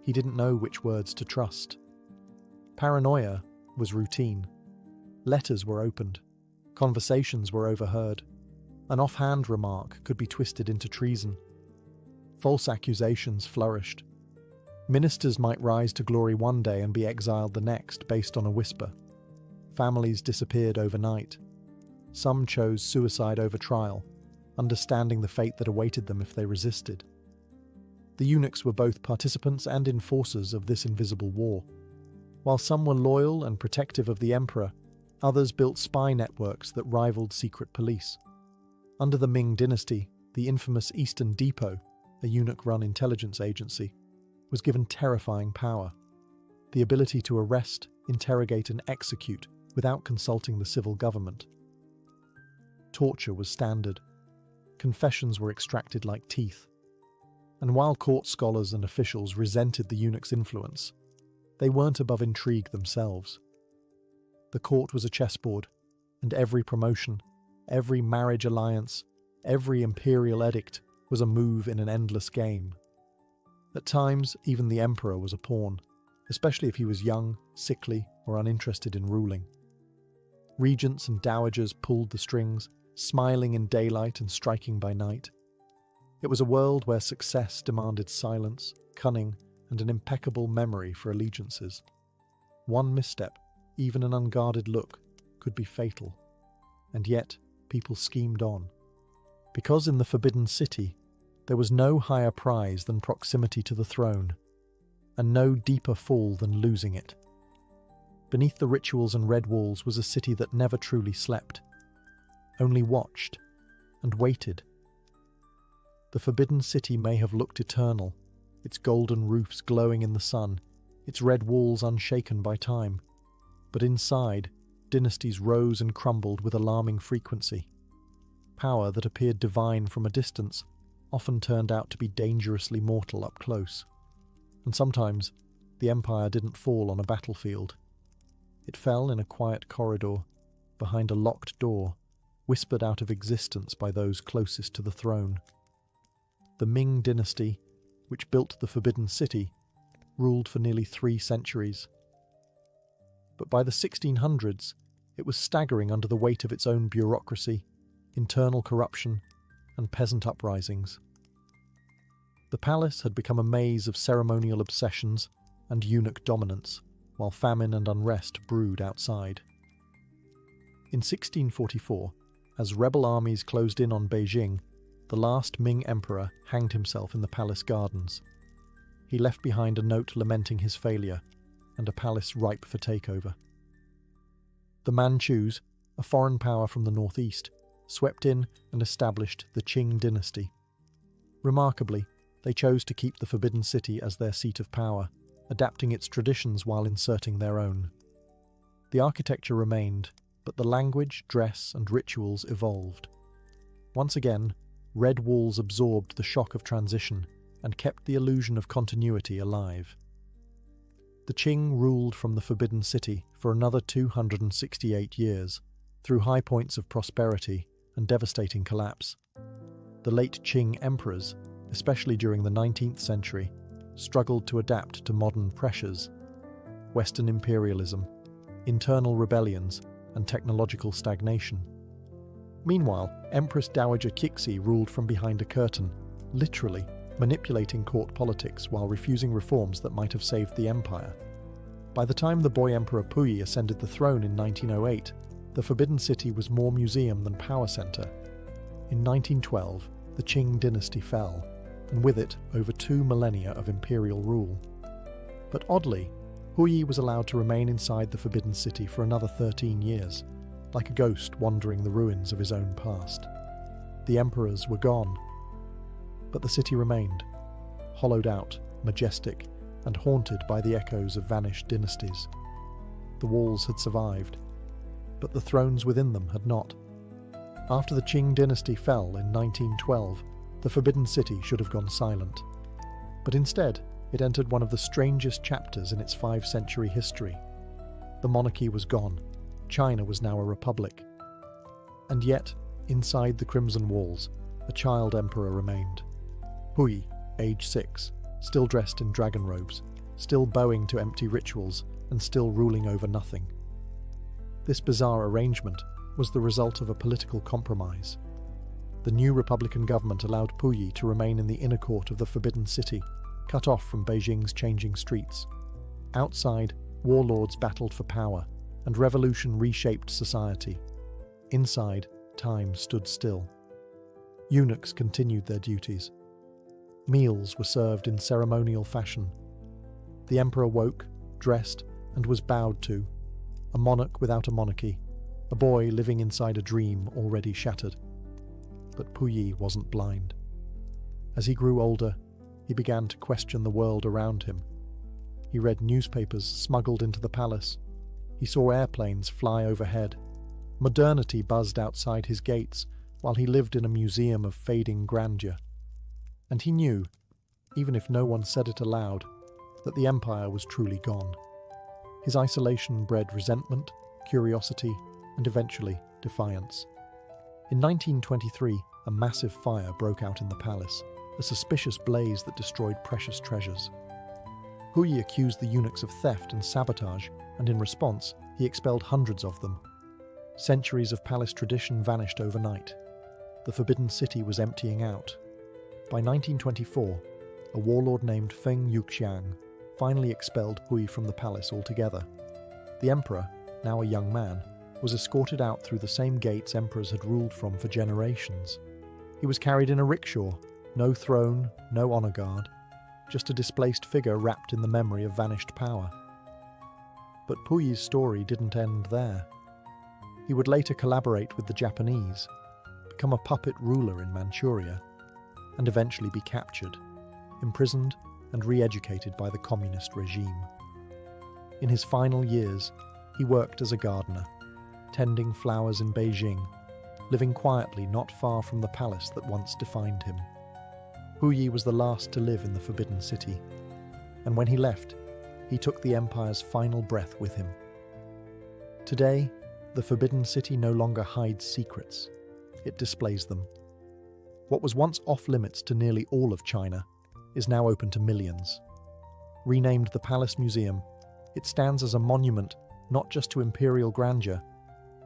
he didn't know which words to trust. Paranoia was routine. Letters were opened. Conversations were overheard. An offhand remark could be twisted into treason. False accusations flourished. Ministers might rise to glory one day and be exiled the next based on a whisper. Families disappeared overnight. Some chose suicide over trial, understanding the fate that awaited them if they resisted. The eunuchs were both participants and enforcers of this invisible war. While some were loyal and protective of the emperor, others built spy networks that rivaled secret police. Under the Ming dynasty, the infamous Eastern Depot, a eunuch-run intelligence agency, was given terrifying power: the ability to arrest, interrogate, and execute without consulting the civil government. Torture was standard. Confessions were extracted like teeth. And while court scholars and officials resented the eunuch's influence, they weren't above intrigue themselves. The court was a chessboard, and every promotion, every marriage alliance, every imperial edict was a move in an endless game. At times, even the emperor was a pawn, especially if he was young, sickly, or uninterested in ruling. Regents and dowagers pulled the strings, smiling in daylight and striking by night. It was a world where success demanded silence, cunning, and an impeccable memory for allegiances. One misstep, even an unguarded look, could be fatal. And yet, people schemed on. Because in the Forbidden City, there was no higher prize than proximity to the throne, and no deeper fall than losing it. Beneath the rituals and red walls was a city that never truly slept, only watched and waited. The Forbidden City may have looked eternal, its golden roofs glowing in the sun, its red walls unshaken by time. But inside, dynasties rose and crumbled with alarming frequency. Power that appeared divine from a distance often turned out to be dangerously mortal up close. And sometimes, the empire didn't fall on a battlefield. It fell in a quiet corridor, behind a locked door, whispered out of existence by those closest to the throne. The Ming dynasty, which built the Forbidden City, ruled for nearly 3 centuries. But by the 1600s, it was staggering under the weight of its own bureaucracy, internal corruption, and peasant uprisings. The palace had become a maze of ceremonial obsessions and eunuch dominance, while famine and unrest brewed outside. In 1644, as rebel armies closed in on Beijing, the last Ming emperor hanged himself in the palace gardens. He left behind a note lamenting his failure and a palace ripe for takeover. The Manchus, a foreign power from the northeast, swept in and established the Qing dynasty. Remarkably, they chose to keep the Forbidden City as their seat of power, adapting its traditions while inserting their own. The architecture remained, but the language, dress, and rituals evolved. Once again, red walls absorbed the shock of transition and kept the illusion of continuity alive. The Qing ruled from the Forbidden City for another 268 years, through high points of prosperity and devastating collapse. The late Qing emperors, especially during the 19th century, struggled to adapt to modern pressures: Western imperialism, internal rebellions, and technological stagnation. Meanwhile, Empress Dowager Cixi ruled from behind a curtain, literally manipulating court politics while refusing reforms that might have saved the empire. By the time the boy Emperor Puyi ascended the throne in 1908, the Forbidden City was more museum than power center. In 1912, the Qing dynasty fell, and with it over 2 millennia of imperial rule. But oddly, Puyi was allowed to remain inside the Forbidden City for another 13 years, like a ghost wandering the ruins of his own past. The emperors were gone, but the city remained, hollowed out, majestic, and haunted by the echoes of vanished dynasties. The walls had survived, but the thrones within them had not. After the Qing dynasty fell in 1912, the Forbidden City should have gone silent. But instead, it entered one of the strangest chapters in its 5-century history. The monarchy was gone. China was now a republic. And yet, inside the crimson walls, a child emperor remained. Puyi, age 6, still dressed in dragon robes, still bowing to empty rituals, and still ruling over nothing. This bizarre arrangement was the result of a political compromise. The new Republican government allowed Puyi to remain in the inner court of the Forbidden City, cut off from Beijing's changing streets. Outside, warlords battled for power, and revolution reshaped society. Inside, time stood still. Eunuchs continued their duties. Meals were served in ceremonial fashion. The emperor woke, dressed, and was bowed to, a monarch without a monarchy, a boy living inside a dream already shattered. But Puyi wasn't blind. As he grew older, he began to question the world around him. He read newspapers smuggled into the palace. He saw airplanes fly overhead. Modernity buzzed outside his gates, while he lived in a museum of fading grandeur. And he knew, even if no one said it aloud, that the empire was truly gone. His isolation bred resentment, curiosity, and eventually defiance. In 1923, a massive fire broke out in the palace, a suspicious blaze that destroyed precious treasures. Puyi accused the eunuchs of theft and sabotage, and in response, he expelled hundreds of them. Centuries of palace tradition vanished overnight. The Forbidden City was emptying out. By 1924, a warlord named Feng Yuxiang finally expelled Puyi from the palace altogether. The emperor, now a young man, was escorted out through the same gates emperors had ruled from for generations. He was carried in a rickshaw, no throne, no honor guard, just a displaced figure wrapped in the memory of vanished power. But Puyi's story didn't end there. He would later collaborate with the Japanese, become a puppet ruler in Manchuria, and eventually be captured, imprisoned, and re-educated by the communist regime. In his final years, he worked as a gardener, tending flowers in Beijing, living quietly not far from the palace that once defined him. Puyi was the last to live in the Forbidden City, and when he left, he took the empire's final breath with him. Today, the Forbidden City no longer hides secrets, it displays them. What was once off-limits to nearly all of China is now open to millions. Renamed the Palace Museum, it stands as a monument not just to imperial grandeur,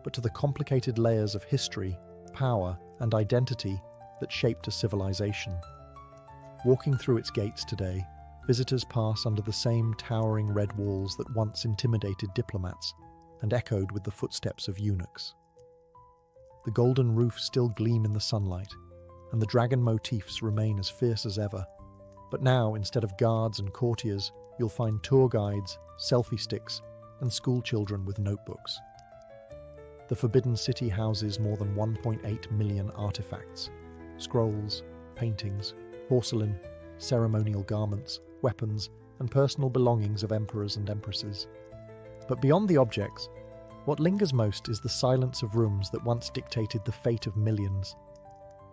but to the complicated layers of history, power, and identity that shaped a civilization. Walking through its gates today, visitors pass under the same towering red walls that once intimidated diplomats and echoed with the footsteps of eunuchs. The golden roofs still gleam in the sunlight, and the dragon motifs remain as fierce as ever. But now, instead of guards and courtiers, you'll find tour guides, selfie sticks, and school children with notebooks. The Forbidden City houses more than 1.8 million artifacts, scrolls, paintings, porcelain, ceremonial garments, weapons, and personal belongings of emperors and empresses. But beyond the objects, what lingers most is the silence of rooms that once dictated the fate of millions.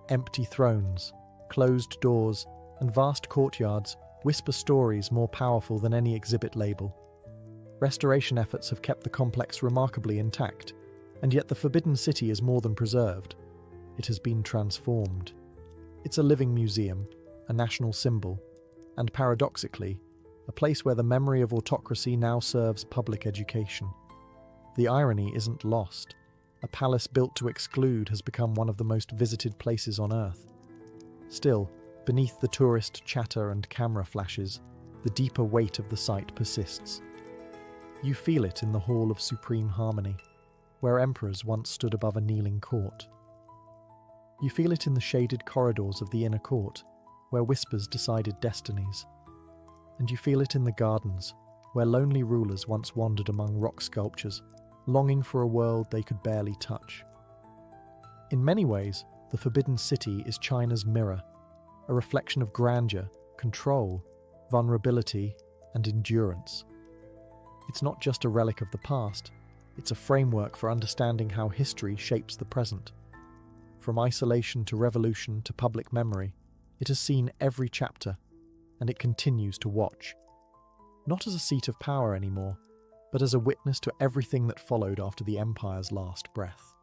Empty thrones, closed doors, and vast courtyards whisper stories more powerful than any exhibit label. Restoration efforts have kept the complex remarkably intact, and yet the Forbidden City is more than preserved. It has been transformed. It's a living museum, a national symbol, and paradoxically, a place where the memory of autocracy now serves public education. The irony isn't lost. A palace built to exclude has become one of the most visited places on Earth. Still, beneath the tourist chatter and camera flashes, the deeper weight of the site persists. You feel it in the Hall of Supreme Harmony, where emperors once stood above a kneeling court. You feel it in the shaded corridors of the inner court, where whispers decided destinies. And you feel it in the gardens, where lonely rulers once wandered among rock sculptures, longing for a world they could barely touch. In many ways, the Forbidden City is China's mirror, a reflection of grandeur, control, vulnerability, and endurance. It's not just a relic of the past, it's a framework for understanding how history shapes the present. From isolation to revolution to public memory, it has seen every chapter, and it continues to watch. Not as a seat of power anymore, but as a witness to everything that followed after the empire's last breath.